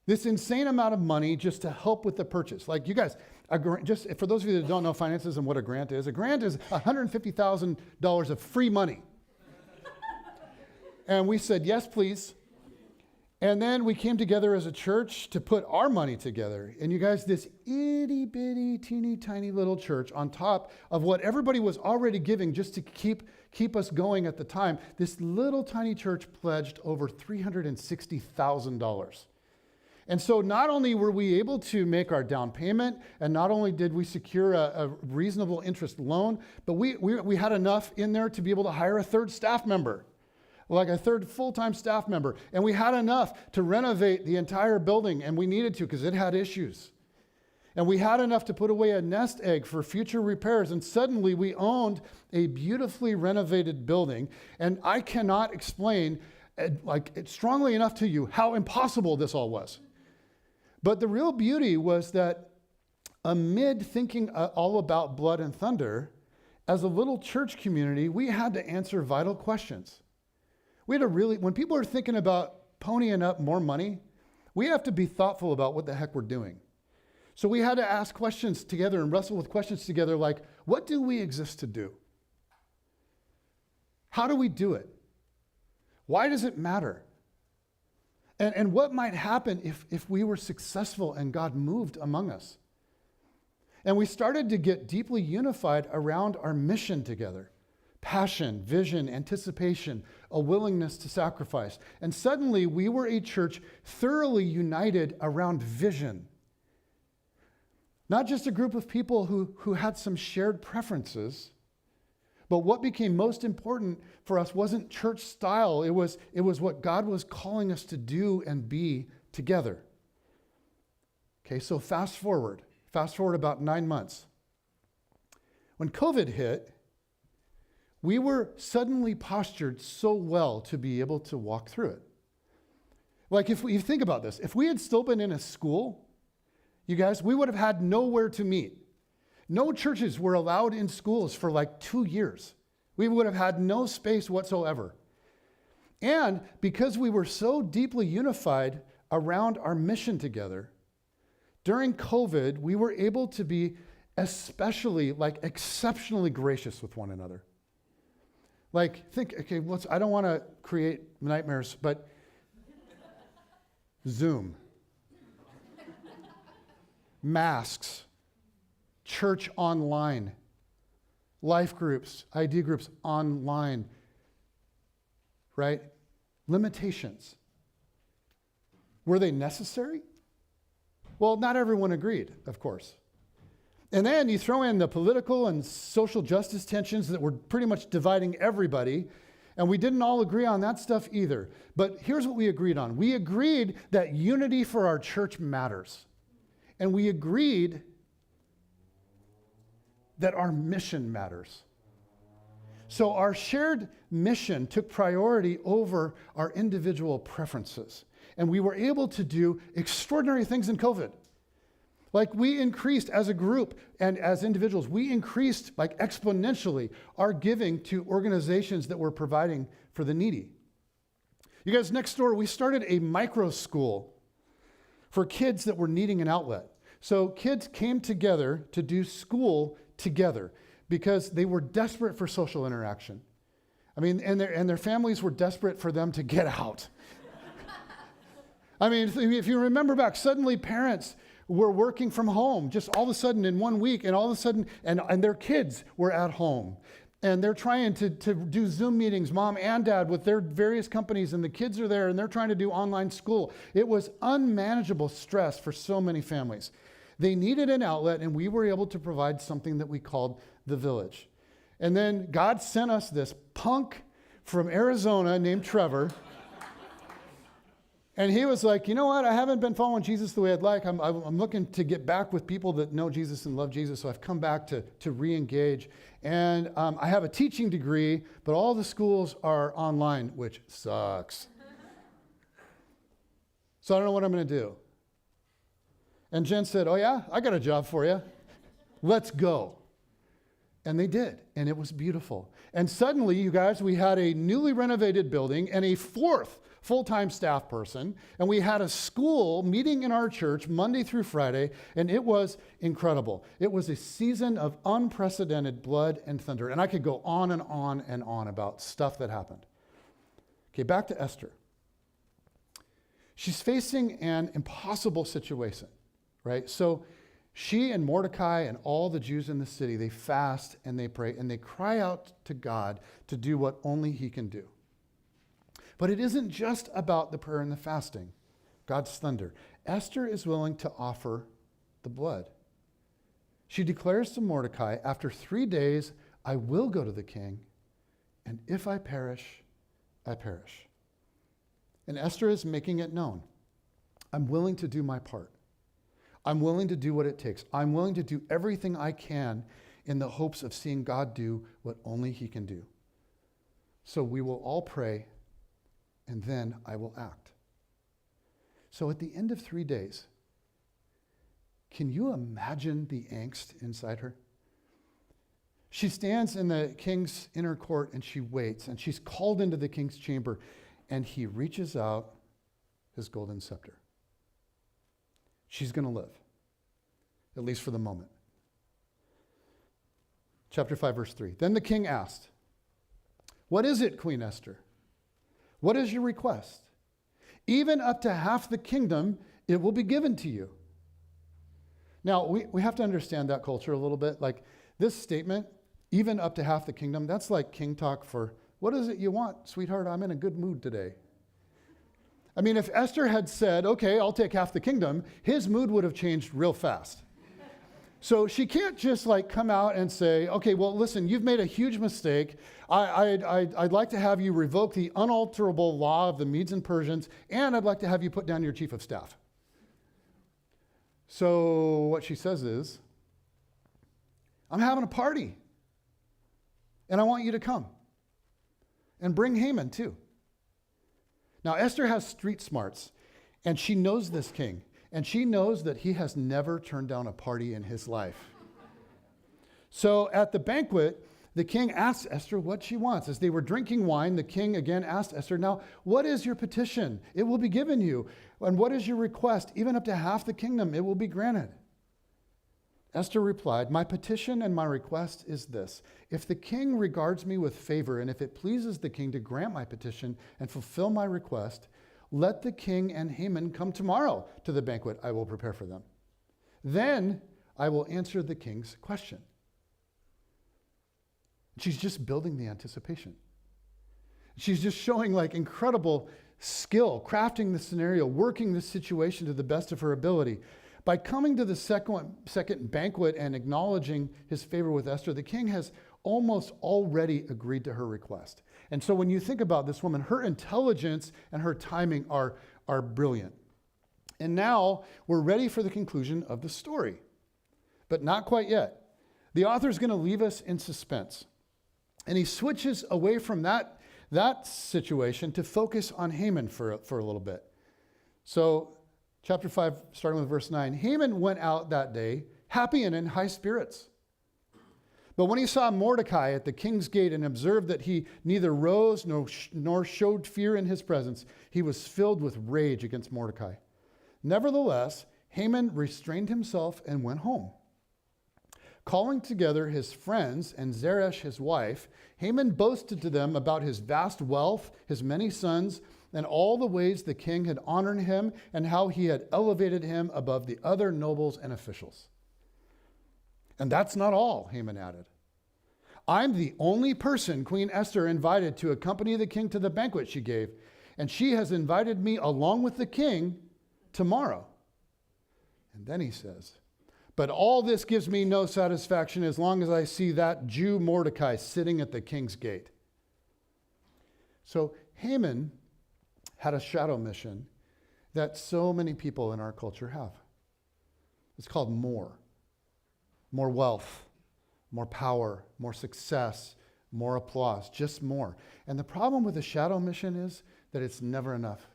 This insane amount of money just to help with the purchase. Like, you guys, just for those of you that don't know finances and what a grant is $150,000 of free money. And we said, yes, please. And then we came together as a church to put our money together. And you guys, this itty-bitty, teeny-tiny little church on top of what everybody was already giving just to keep us going at the time, this little tiny church pledged over $360,000. And so not only were we able to make our down payment, and not only did we secure a reasonable interest loan, but we had enough in there to be able to hire a third staff member. Like a third full-time staff member. And we had enough to renovate the entire building, and we needed to because it had issues. And we had enough to put away a nest egg for future repairs, and suddenly we owned a beautifully renovated building. And I cannot explain strongly enough to you how impossible this all was. But the real beauty was that amid thinking all about Blood and Thunder, as a little church community, we had to answer vital questions. We had to when people are thinking about ponying up more money, we have to be thoughtful about what the heck we're doing. So we had to ask questions together and wrestle with questions together like, what do we exist to do? How do we do it? Why does it matter? And what might happen if we were successful and God moved among us? And we started to get deeply unified around our mission together. Passion, vision, anticipation, a willingness to sacrifice. And suddenly we were a church thoroughly united around vision. Not just a group of people who had some shared preferences, but what became most important for us wasn't church style. It was what God was calling us to do and be together. Okay, so fast forward about 9 months. When COVID hit, we were suddenly postured so well to be able to walk through it. Like, if you think about this, if we had still been in a school, you guys, we would have had nowhere to meet. No churches were allowed in schools for like 2 years. We would have had no space whatsoever. And because we were so deeply unified around our mission together, during COVID, we were able to be especially, like, exceptionally gracious with one another. Like, think, okay, I don't want to create nightmares, but Zoom, masks, church online, life groups, ID groups online, right? Limitations. Were they necessary? Well, not everyone agreed, of course. And then you throw in the political and social justice tensions that were pretty much dividing everybody, and we didn't all agree on that stuff either. But here's what we agreed on. We agreed that unity for our church matters. And we agreed that our mission matters. So our shared mission took priority over our individual preferences. And we were able to do extraordinary things in COVID. Like, we increased as a group and as individuals, we increased like exponentially our giving to organizations that were providing for the needy. You guys, next door, we started a micro school for kids that were needing an outlet. So kids came together to do school together because they were desperate for social interaction. I mean, and their families were desperate for them to get out. I mean, if you remember back, suddenly parents were working from home just all of a sudden in 1 week, and all of a sudden, and their kids were at home. And they're trying to do Zoom meetings, mom and dad, with their various companies, and the kids are there, and they're trying to do online school. It was unmanageable stress for so many families. They needed an outlet, and we were able to provide something that we called the Village. And then God sent us this punk from Arizona named Trevor. And he was like, you know what? I haven't been following Jesus the way I'd like. I'm looking to get back with people that know Jesus and love Jesus. So I've come back to re-engage. And I have a teaching degree, but all the schools are online, which sucks. So I don't know what I'm going to do. And Jen said, oh yeah, I got a job for you. Let's go. And they did, and it was beautiful. And suddenly, you guys, we had a newly renovated building and a fourth full-time staff person, and we had a school meeting in our church Monday through Friday, and it was incredible. It was a season of unprecedented blood and thunder, and I could go on and on and on about stuff that happened. Okay, back to Esther. She's facing an impossible situation, right? So she and Mordecai and all the Jews in the city, they fast and they pray and they cry out to God to do what only he can do. But it isn't just about the prayer and the fasting, God's thunder. Esther is willing to offer the blood. She declares to Mordecai, after 3 days, I will go to the king, and if I perish, I perish. And Esther is making it known. I'm willing to do my part. I'm willing to do what it takes. I'm willing to do everything I can in the hopes of seeing God do what only he can do. So we will all pray, and then I will act. So at the end of 3 days, can you imagine the angst inside her? She stands in the king's inner court and she waits, and she's called into the king's chamber, and he reaches out his golden scepter. She's going to live, at least for the moment. Chapter 5, verse 3. Then the king asked, what is it, Queen Esther? What is your request? Even up to half the kingdom, it will be given to you. Now, we have to understand that culture a little bit. Like, this statement, even up to half the kingdom, that's like king talk for, what is it you want, sweetheart? I'm in a good mood today. I mean, if Esther had said, okay, I'll take half the kingdom, his mood would have changed real fast. So she can't just like come out and say, okay, well, listen, you've made a huge mistake. I'd like to have you revoke the unalterable law of the Medes and Persians, and I'd like to have you put down your chief of staff. So what she says is, I'm having a party, and I want you to come. And bring Haman too. Now, Esther has street smarts, and she knows this king. And she knows that he has never turned down a party in his life. So at the banquet, the king asks Esther what she wants. As they were drinking wine, the king again asked Esther, now, what is your petition? It will be given you. And what is your request? Even up to half the kingdom, it will be granted. Esther replied, my petition and my request is this. If the king regards me with favor, and if it pleases the king to grant my petition and fulfill my request, let the king and Haman come tomorrow to the banquet I will prepare for them. Then I will answer the king's question. She's just building the anticipation. She's just showing like incredible skill, crafting the scenario, working the situation to the best of her ability. By coming to the second banquet and acknowledging his favor with Esther, the king has almost already agreed to her request. And so when you think about this woman, her intelligence and her timing are brilliant. And now we're ready for the conclusion of the story, but not quite yet. The author is going to leave us in suspense. And he switches away from that situation to focus on Haman for a little bit. So chapter 5, starting with verse 9, Haman went out that day happy and in high spirits. But when he saw Mordecai at the king's gate and observed that he neither rose nor showed fear in his presence, he was filled with rage against Mordecai. Nevertheless, Haman restrained himself and went home. Calling together his friends and Zeresh his wife, Haman boasted to them about his vast wealth, his many sons, and all the ways the king had honored him and how he had elevated him above the other nobles and officials. And that's not all, Haman added. I'm the only person Queen Esther invited to accompany the king to the banquet she gave, and she has invited me along with the king tomorrow. And then he says, but all this gives me no satisfaction as long as I see that Jew Mordecai sitting at the king's gate. So Haman had a shadow mission that so many people in our culture have. It's called more. More wealth, more power, more success, more applause, just more. And the problem with a shadow mission is that it's never enough.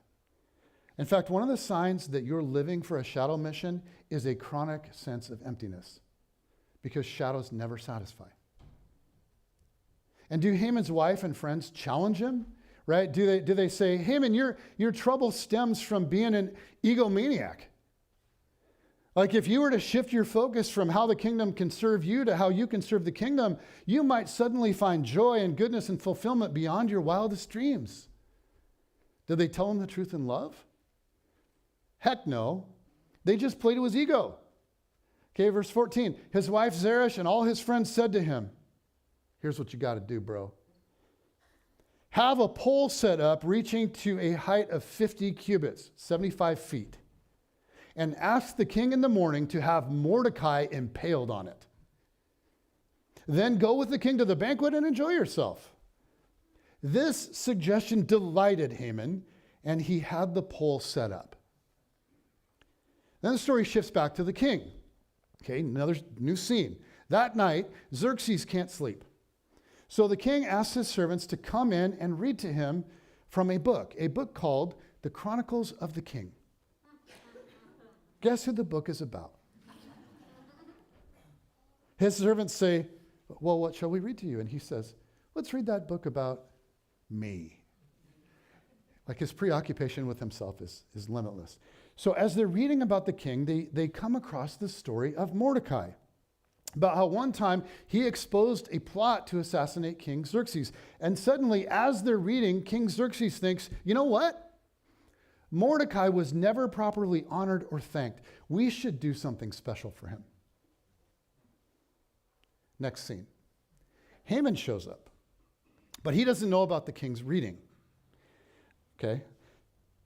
In fact, one of the signs that you're living for a shadow mission is a chronic sense of emptiness, because shadows never satisfy. And do Haman's wife and friends challenge him? Right? Do they say, Haman, your trouble stems from being an egomaniac? Like if you were to shift your focus from how the kingdom can serve you to how you can serve the kingdom, you might suddenly find joy and goodness and fulfillment beyond your wildest dreams. Did they tell him the truth in love? Heck no. They just played to his ego. Okay, verse 14. His wife Zeresh and all his friends said to him, here's what you got to do, bro. Have a pole set up reaching to a height of 50 cubits, 75 feet, and ask the king in the morning to have Mordecai impaled on it. Then go with the king to the banquet and enjoy yourself. This suggestion delighted Haman, and he had the pole set up. Then the story shifts back to the king. Okay, another new scene. That night, Xerxes can't sleep. So the king asks his servants to come in and read to him from a book called The Chronicles of the King. Guess who the book is about? His servants say, well, what shall we read to you? And he says, let's read that book about me. Like his preoccupation with himself is limitless. So as they're reading about the king, they come across the story of Mordecai, about how one time he exposed a plot to assassinate King Xerxes. And suddenly, as they're reading, King Xerxes thinks, you know what? Mordecai was never properly honored or thanked. We should do something special for him. Next scene. Haman shows up, but he doesn't know about the king's reading. Okay?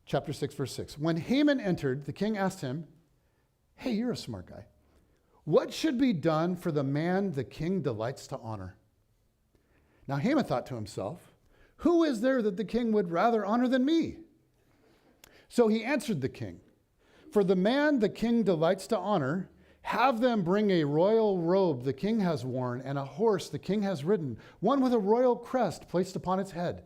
Chapter 6, verse 6. When Haman entered, the king asked him, hey, you're a smart guy. What should be done for the man the king delights to honor? Now Haman thought to himself, who is there that the king would rather honor than me? So he answered the king, for the man the king delights to honor, have them bring a royal robe the king has worn and a horse the king has ridden, one with a royal crest placed upon its head.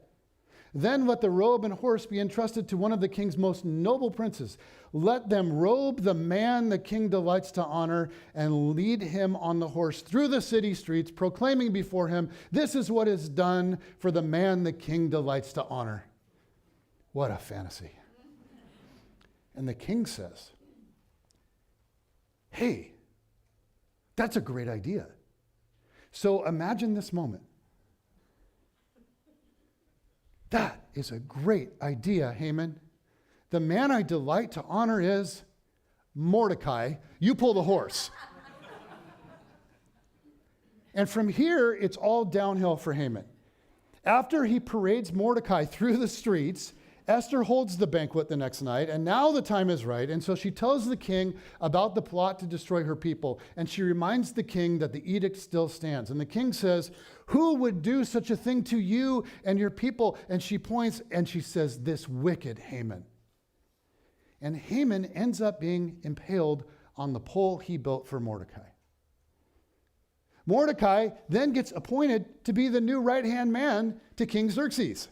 Then let the robe and horse be entrusted to one of the king's most noble princes. Let them robe the man the king delights to honor and lead him on the horse through the city streets, proclaiming before him, this is what is done for the man the king delights to honor. What a fantasy. And the king says, hey, that's a great idea. So imagine this moment. That is a great idea, Haman. The man I delight to honor is Mordecai. You pull the horse. And from here, it's all downhill for Haman. After he parades Mordecai through the streets, Esther holds the banquet the next night, and now the time is right. And so she tells the king about the plot to destroy her people. And she reminds the king that the edict still stands. And the king says, who would do such a thing to you and your people? And she points and she says, this wicked Haman. And Haman ends up being impaled on the pole he built for Mordecai. Mordecai then gets appointed to be the new right-hand man to King Xerxes.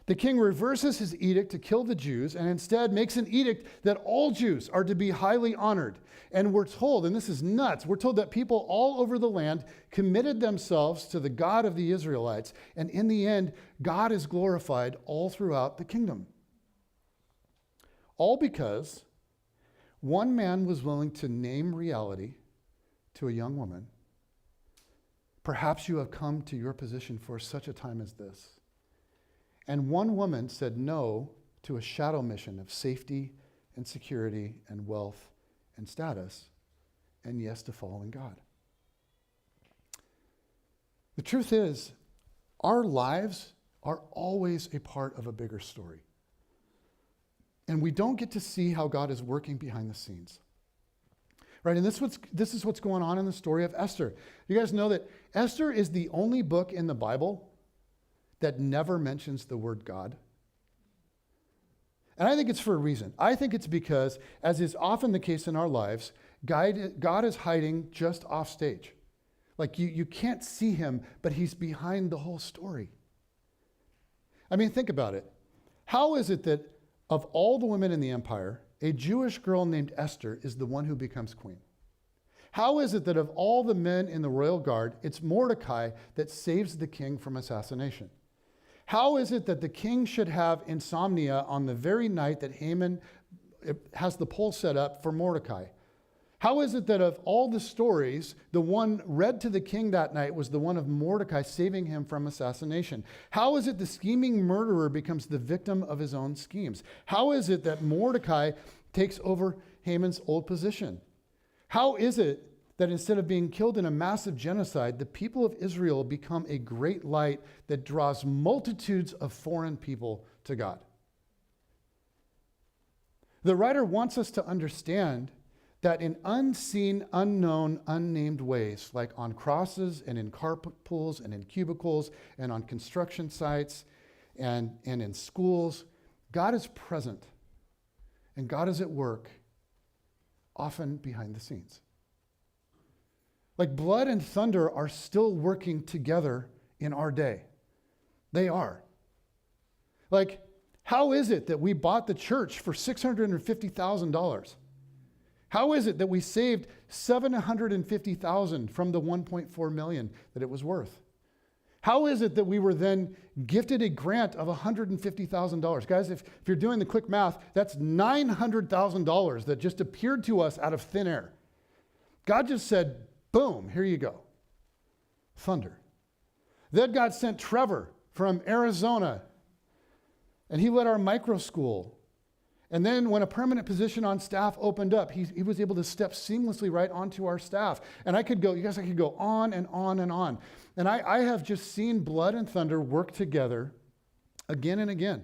The king reverses his edict to kill the Jews and instead makes an edict that all Jews are to be highly honored. And we're told, and this is nuts, we're told that people all over the land committed themselves to the God of the Israelites. And in the end, God is glorified all throughout the kingdom. All because one man was willing to name reality to a young woman. Perhaps you have come to your position for such a time as this. And one woman said no to a shadow mission of safety and security and wealth and status, and yes to following God. The truth is, our lives are always a part of a bigger story. And we don't get to see how God is working behind the scenes. Right, and this is what's going on in the story of Esther. You guys know that Esther is the only book in the Bible that never mentions the word God. And I think it's for a reason. I think it's because, as is often the case in our lives, God is hiding just off stage. Like you can't see him, but he's behind the whole story. I mean, think about it. How is it that of all the women in the empire, a Jewish girl named Esther is the one who becomes queen? How is it that of all the men in the royal guard, it's Mordecai that saves the king from assassination? How is it that the king should have insomnia on the very night that Haman has the pole set up for Mordecai? How is it that of all the stories, the one read to the king that night was the one of Mordecai saving him from assassination? How is it the scheming murderer becomes the victim of his own schemes? How is it that Mordecai takes over Haman's old position? How is it that instead of being killed in a massive genocide, the people of Israel become a great light that draws multitudes of foreign people to God? The writer wants us to understand that in unseen, unknown, unnamed ways, like on crosses and in carpools and in cubicles and on construction sites and in schools, God is present and God is at work, often behind the scenes. Like blood and thunder are still working together in our day. They are. Like, how is it that we bought the church for $650,000? How is it that we saved $750,000 from the $1.4 million that it was worth? How is it that we were then gifted a grant of $150,000? Guys, if you're doing the quick math, that's $900,000 that just appeared to us out of thin air. God just said, boom, here you go. Thunder. Then God sent Trevor from Arizona, and he led our micro school. And then when a permanent position on staff opened up, he was able to step seamlessly right onto our staff. And I could go on and on and on. And I have just seen blood and thunder work together again and again.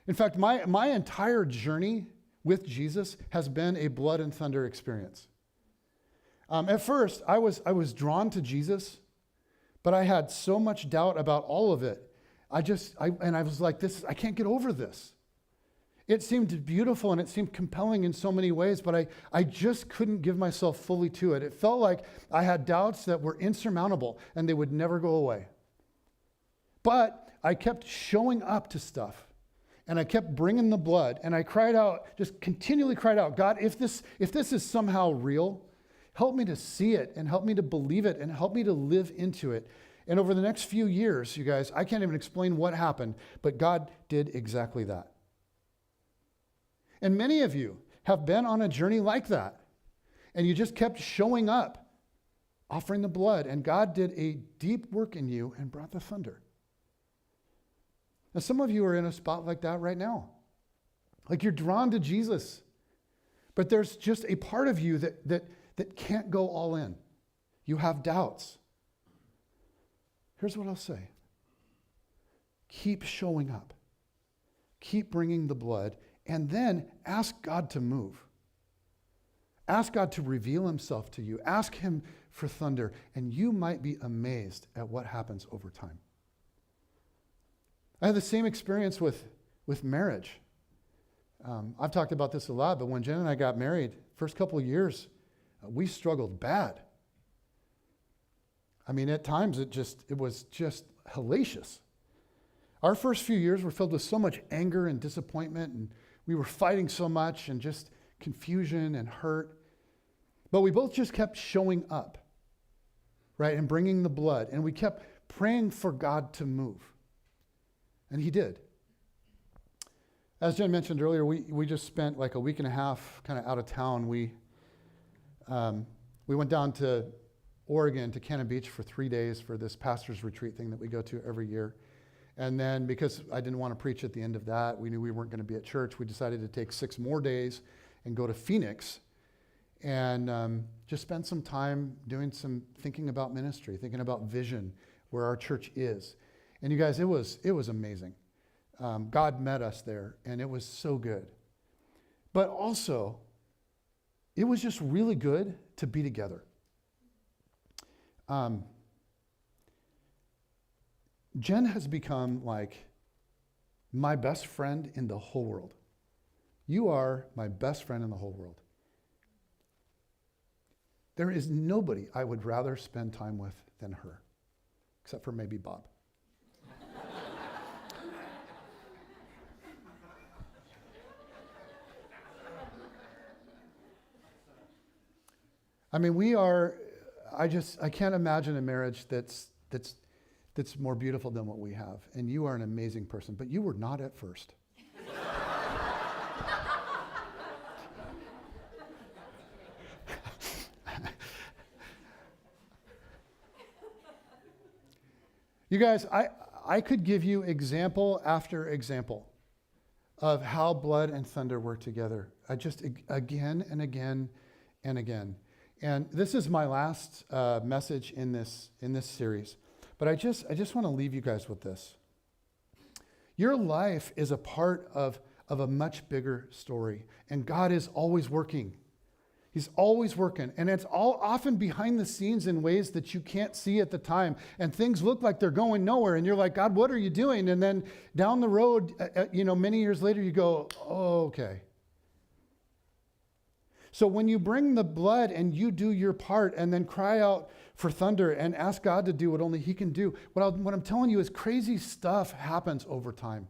In fact, my entire journey with Jesus has been a blood and thunder experience. At first, I was drawn to Jesus, but I had so much doubt about all of it. I was like, I can't get over this. It seemed beautiful and it seemed compelling in so many ways, but I just couldn't give myself fully to it. It felt like I had doubts that were insurmountable and they would never go away. But I kept showing up to stuff, and I kept bringing the blood, and I cried out, just continually cried out, God, if this is somehow real, help me to see it, and help me to believe it, and help me to live into it. And over the next few years, you guys, I can't even explain what happened, but God did exactly that. And many of you have been on a journey like that, and you just kept showing up, offering the blood, and God did a deep work in you and brought the thunder. Now, some of you are in a spot like that right now. Like you're drawn to Jesus, but there's just a part of you that can't go all in. You have doubts. Here's what I'll say. Keep showing up. Keep bringing the blood, and then ask God to move. Ask God to reveal himself to you. Ask him for thunder, and you might be amazed at what happens over time. I had the same experience with marriage. I've talked about this a lot, but when Jen and I got married, first couple of years, we struggled bad. I mean, at times it was just hellacious. Our first few years were filled with so much anger and disappointment, and we were fighting so much and just confusion and hurt. But we both just kept showing up, right, and bringing the blood, and we kept praying for God to move. And he did. As Jen mentioned earlier, we just spent like a week and a half kind of out of town. We went down to Oregon, to Cannon Beach for 3 days for this pastor's retreat thing that we go to every year. And then because I didn't want to preach at the end of that, we knew we weren't going to be at church, we decided to take 6 more days and go to Phoenix and just spend some time doing some thinking about ministry, thinking about vision, where our church is. And you guys, it was amazing. God met us there, and it was so good. But also, it was just really good to be together. Jen has become like my best friend in the whole world. You are my best friend in the whole world. There is nobody I would rather spend time with than her, except for maybe Bob. I mean, I can't imagine a marriage that's more beautiful than what we have. And you are an amazing person, but you were not at first. You guys, I could give you example after example of how blood and thunder work together. Again and again and again. And this is my last message in this series. But I just want to leave you guys with this. Your life is a part of a much bigger story. And God is always working. He's always working. And it's all often behind the scenes in ways that you can't see at the time. And things look like they're going nowhere. And you're like, God, what are you doing? And then down the road, many years later, you go, oh, okay. So when you bring the blood and you do your part and then cry out for thunder and ask God to do what only he can do, what I'm telling you is crazy stuff happens over time.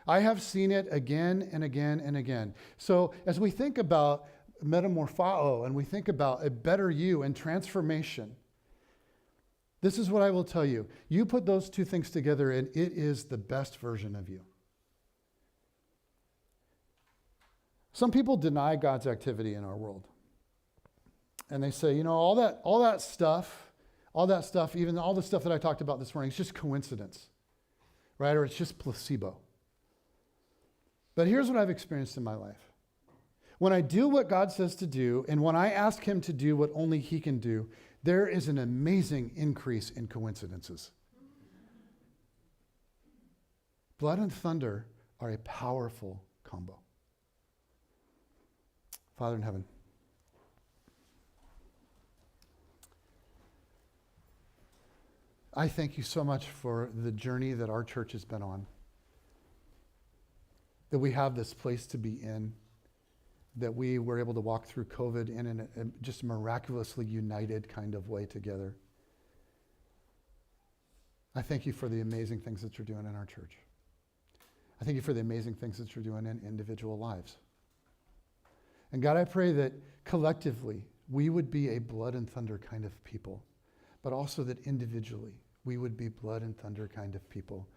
I have seen it again and again and again. So as we think about Met-a-mor-fo and we think about a better you and transformation, this is what I will tell you. You put those two things together and it is the best version of you. Some people deny God's activity in our world. And they say, all that stuff, even all the stuff that I talked about this morning, it's just coincidence, right? Or it's just placebo. But here's what I've experienced in my life. When I do what God says to do, and when I ask him to do what only he can do, there is an amazing increase in coincidences. Blood and thunder are a powerful combo. Father in heaven, I thank you so much for the journey that our church has been on, that we have this place to be in, that we were able to walk through COVID in a just miraculously united kind of way together. I thank you for the amazing things that you're doing in our church. I thank you for the amazing things that you're doing in individual lives. And God, I pray that collectively we would be a blood and thunder kind of people, but also that individually we would be blood and thunder kind of people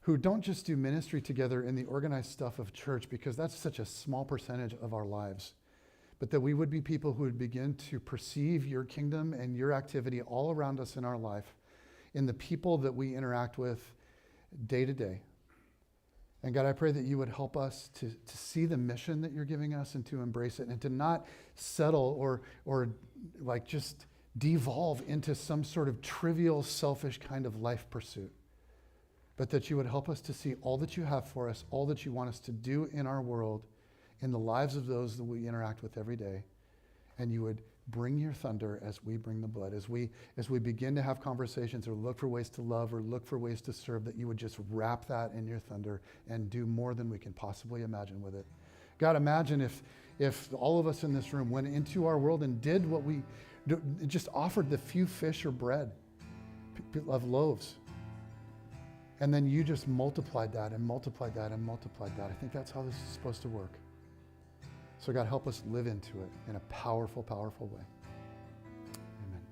who don't just do ministry together in the organized stuff of church, because that's such a small percentage of our lives, but that we would be people who would begin to perceive your kingdom and your activity all around us in our life, in the people that we interact with day to day. And God, I pray that you would help us to see the mission that you're giving us and to embrace it, and to not settle or like just devolve into some sort of trivial, selfish kind of life pursuit, but that you would help us to see all that you have for us, all that you want us to do in our world, in the lives of those that we interact with every day, and you would bring your thunder as we bring the blood. As we begin to have conversations or look for ways to love or look for ways to serve, that you would just wrap that in your thunder and do more than we can possibly imagine with it. God, imagine if all of us in this room went into our world and did what we just offered, the few fish or bread of loaves. And then you just multiplied that and multiplied that and multiplied that. I think that's how this is supposed to work. So God, help us live into it in a powerful, powerful way. Amen.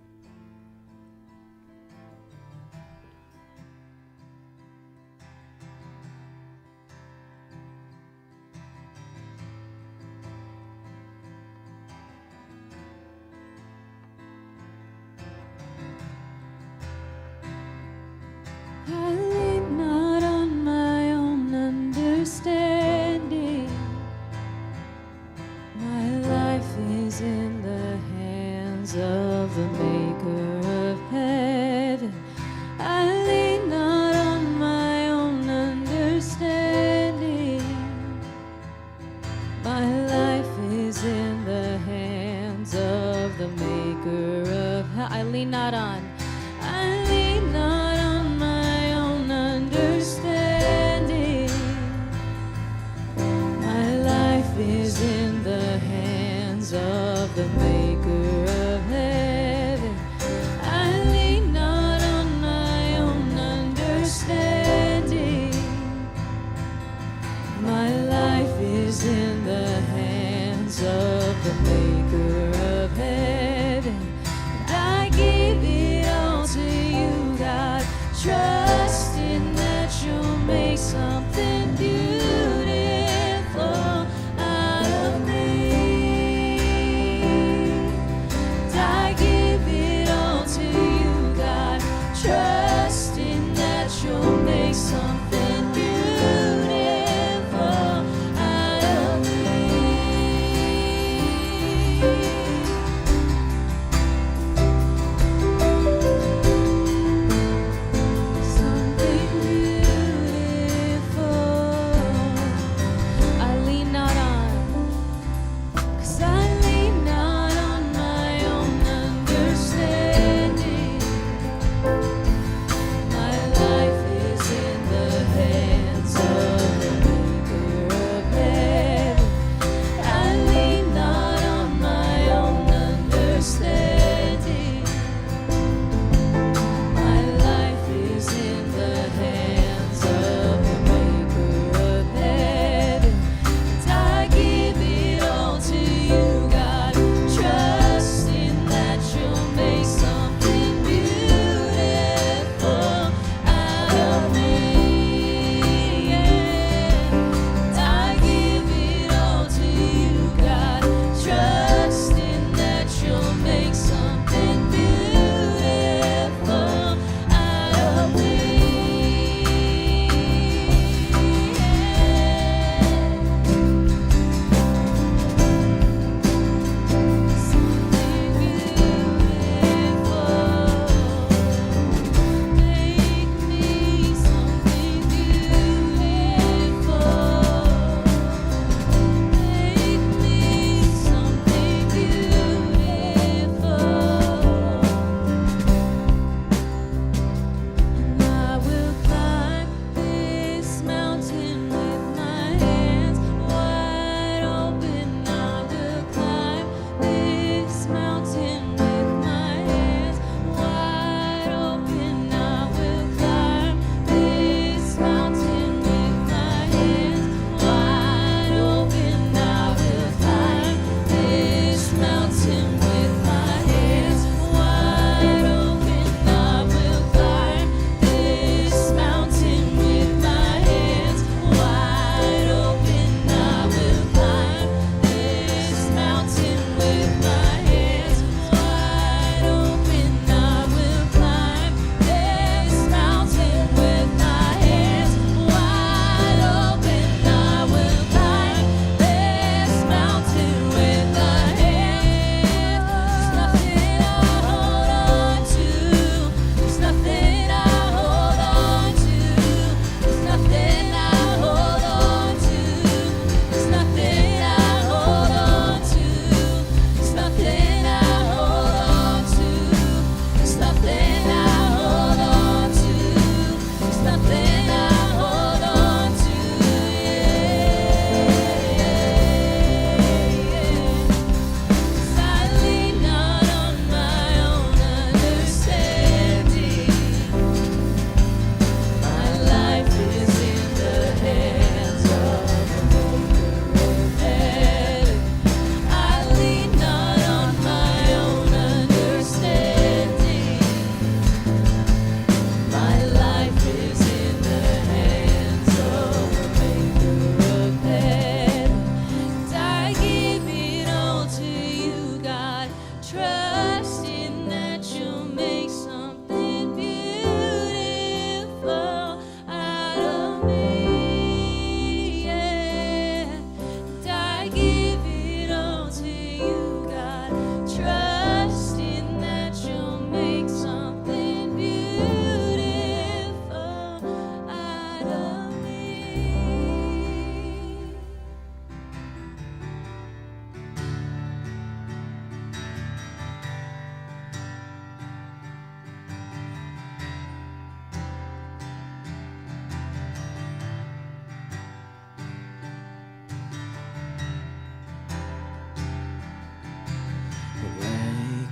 I lean not on my own understanding. My life is in the hands of the Maker of heaven. I lean not on my own understanding. My life is in the hands of the Maker of heaven. I lean not on my own understanding. My life is in the hands of the Maker of heaven. I lean not on my own understanding. My life is in the hands of the Maker of heaven. And I give it all to you.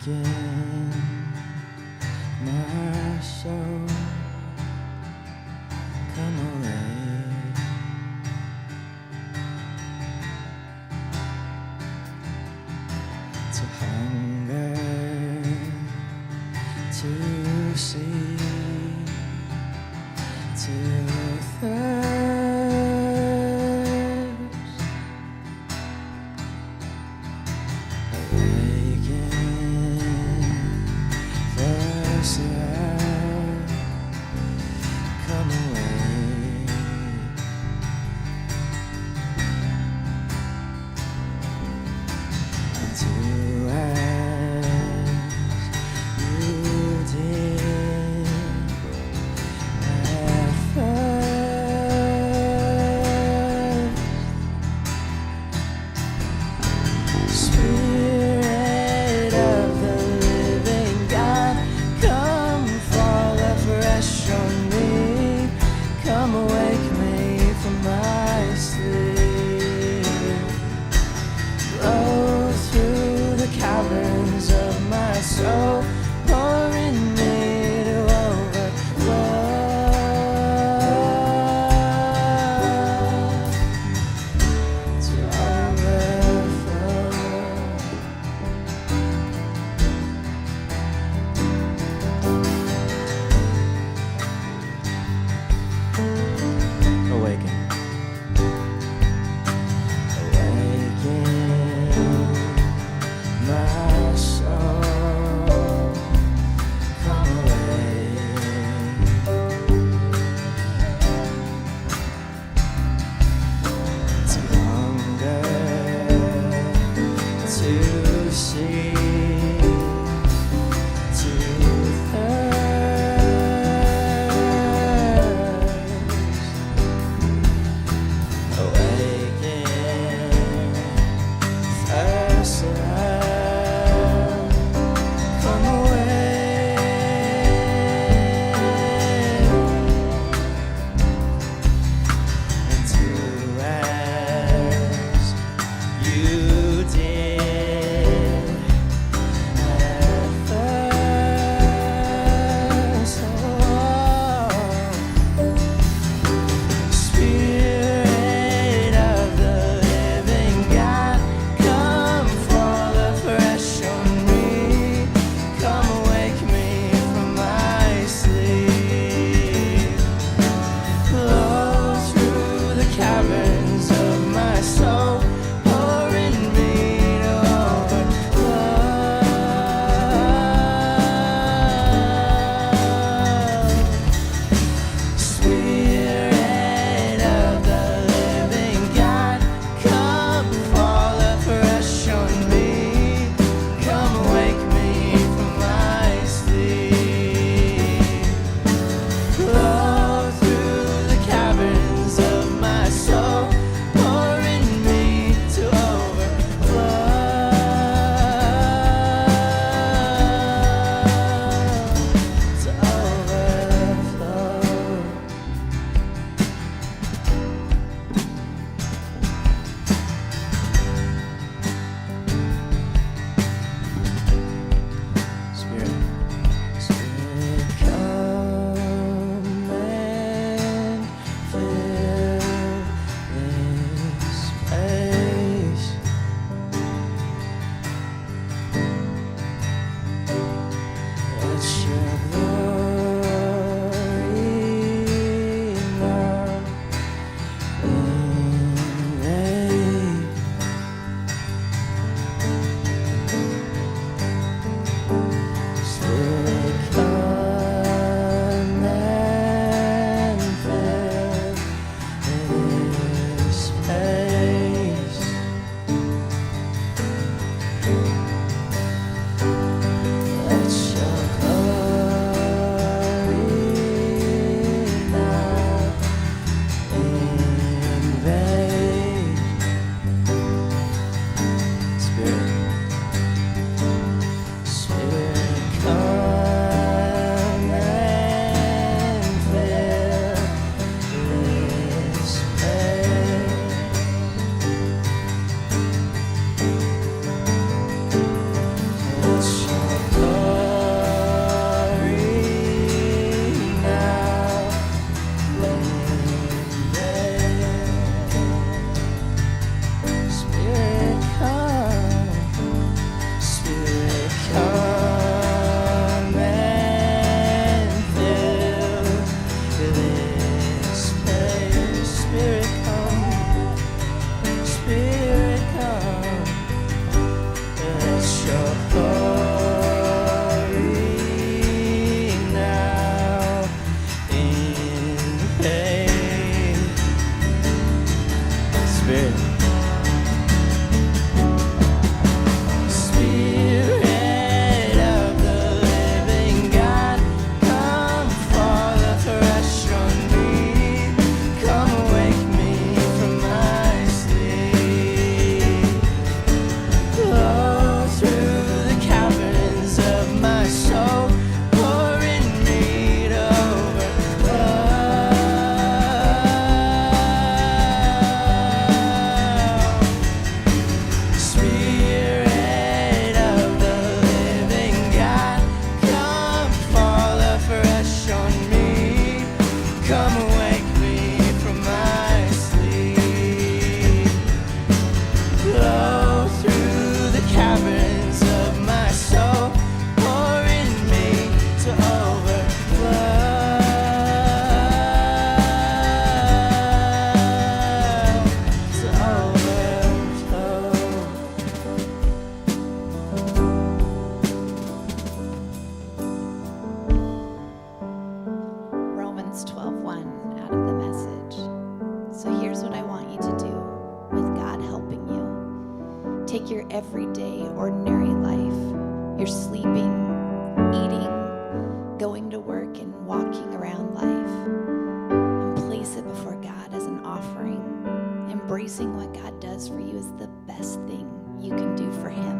awaken my soul. Come away. To hunger, to see, to thirst. Awaken Spirit. Spirit of the living God, come fall afresh on me. Come wake me from my sleep. Blow through the caverns of my soul, pour in me to overflow. Spirit of the living God, come fall afresh on me. Come wake me from my sleep. Blow through the caverns of my soul, pour in me to Romans 12:1 out of the Message. So here's what I want you to do with God helping you. Take your everyday, ordinary life, your sleeping, eating, going to work, and walking around life, and place it before God as an offering. Embracing what God does for you is the best thing you can do for Him.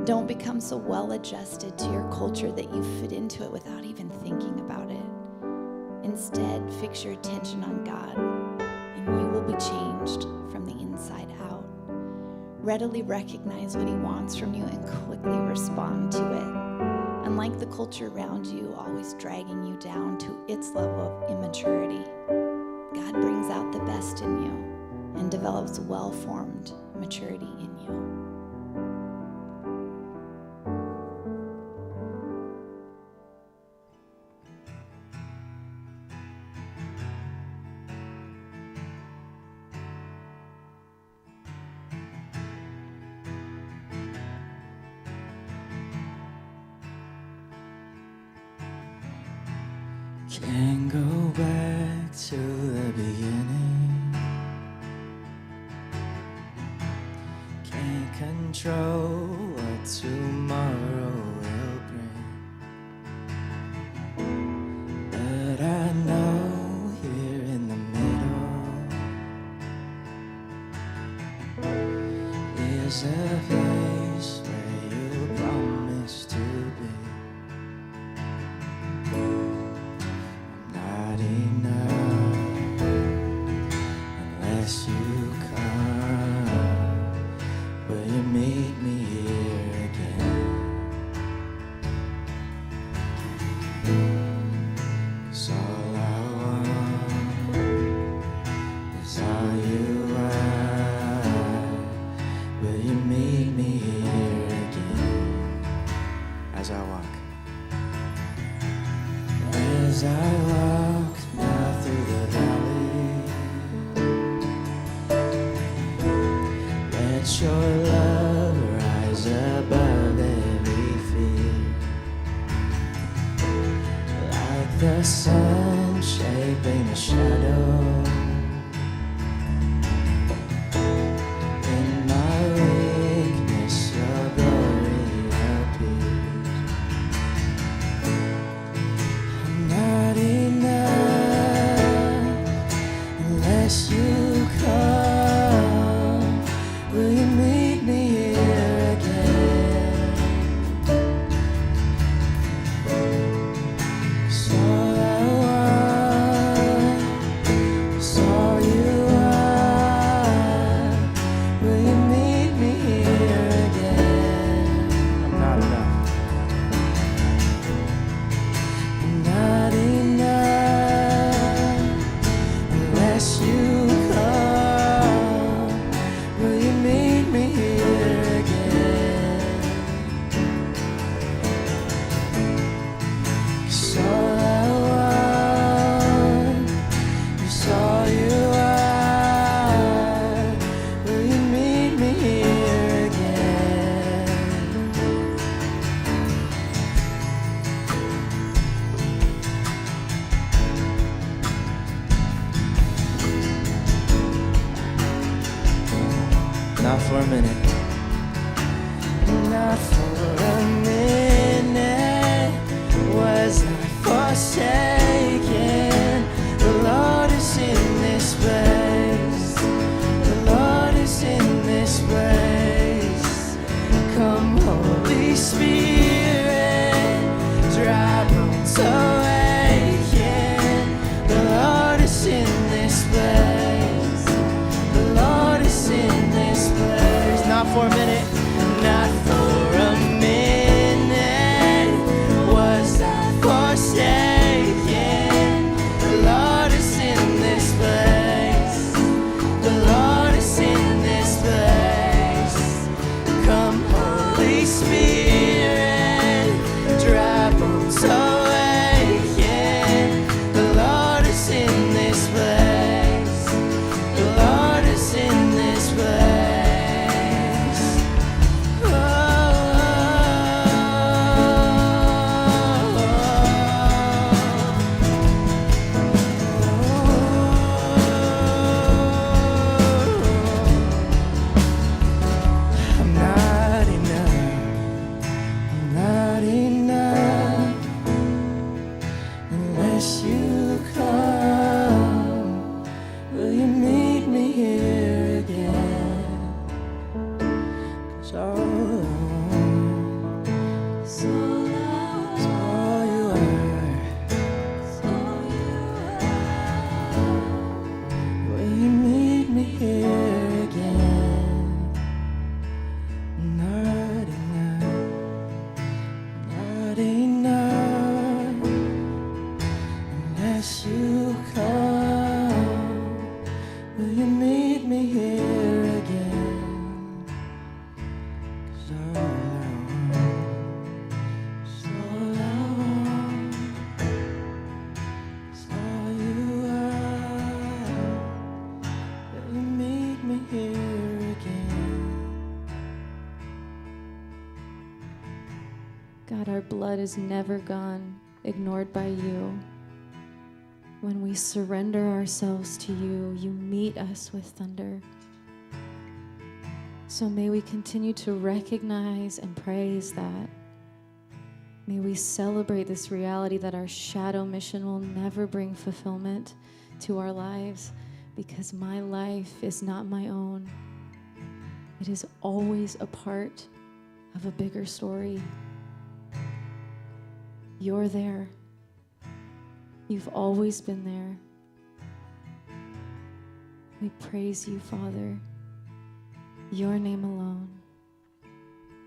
Don't become so well adjusted to your culture that you fit into it without even thinking about it. Instead, fix your attention on God, and you will be changed from the inside out. Readily recognize what He wants from you and quickly respond to it. Unlike the culture around you, always dragging you down to its level of immaturity, God brings out the best in you and develops well-formed maturity in you. Can't go back to the beginning. Can't control what tomorrow will bring. But I know here in the middle is a place where you promised to be. Not enough unless you come. Will you meet me here again? 'Cause all I want is all you are. Will you meet me here again? As I walk. As I walk now through the valley, let your love rise above every fear. Like the sun shaping a shadow in my weakness, your glory appears. Not enough unless you come. Will you meet me here again? 'Cause all I want is not for a minute. Not for a minute was I forsaken. The Lord is in this place. The Lord is in this place. Come, Holy Spirit, dry bones awaken. The Lord is in this place. The Lord is in this place. Not for a minute, not for a minute was I forsaken. The Lord is in this place. The Lord is in this place. Come, Holy Spirit, dry bones awaken. The Lord is in this place. The Lord is in this place. I'm not enough. I'm not enough unless you come. Will you meet me here again? 'Cause all I want is all you are. Will you meet me here again? Not enough, not enough unless you come. Will you meet me here again? 'Cause all I want is all I want is all you are. Will you meet me here again? God, our blood is never gone, ignored by you. When we surrender ourselves to you, you meet us with thunder. So may we continue to recognize and praise that. May we celebrate this reality that our shadow mission will never bring fulfillment to our lives, because my life is not my own. It is always a part of a bigger story. You're there. You've always been there. We praise you, Father. Your name alone.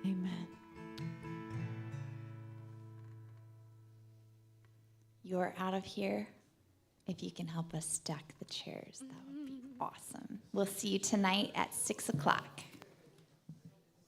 Amen. You're out of here. If you can help us stack the chairs, that would be awesome. We'll see you tonight at 6 o'clock.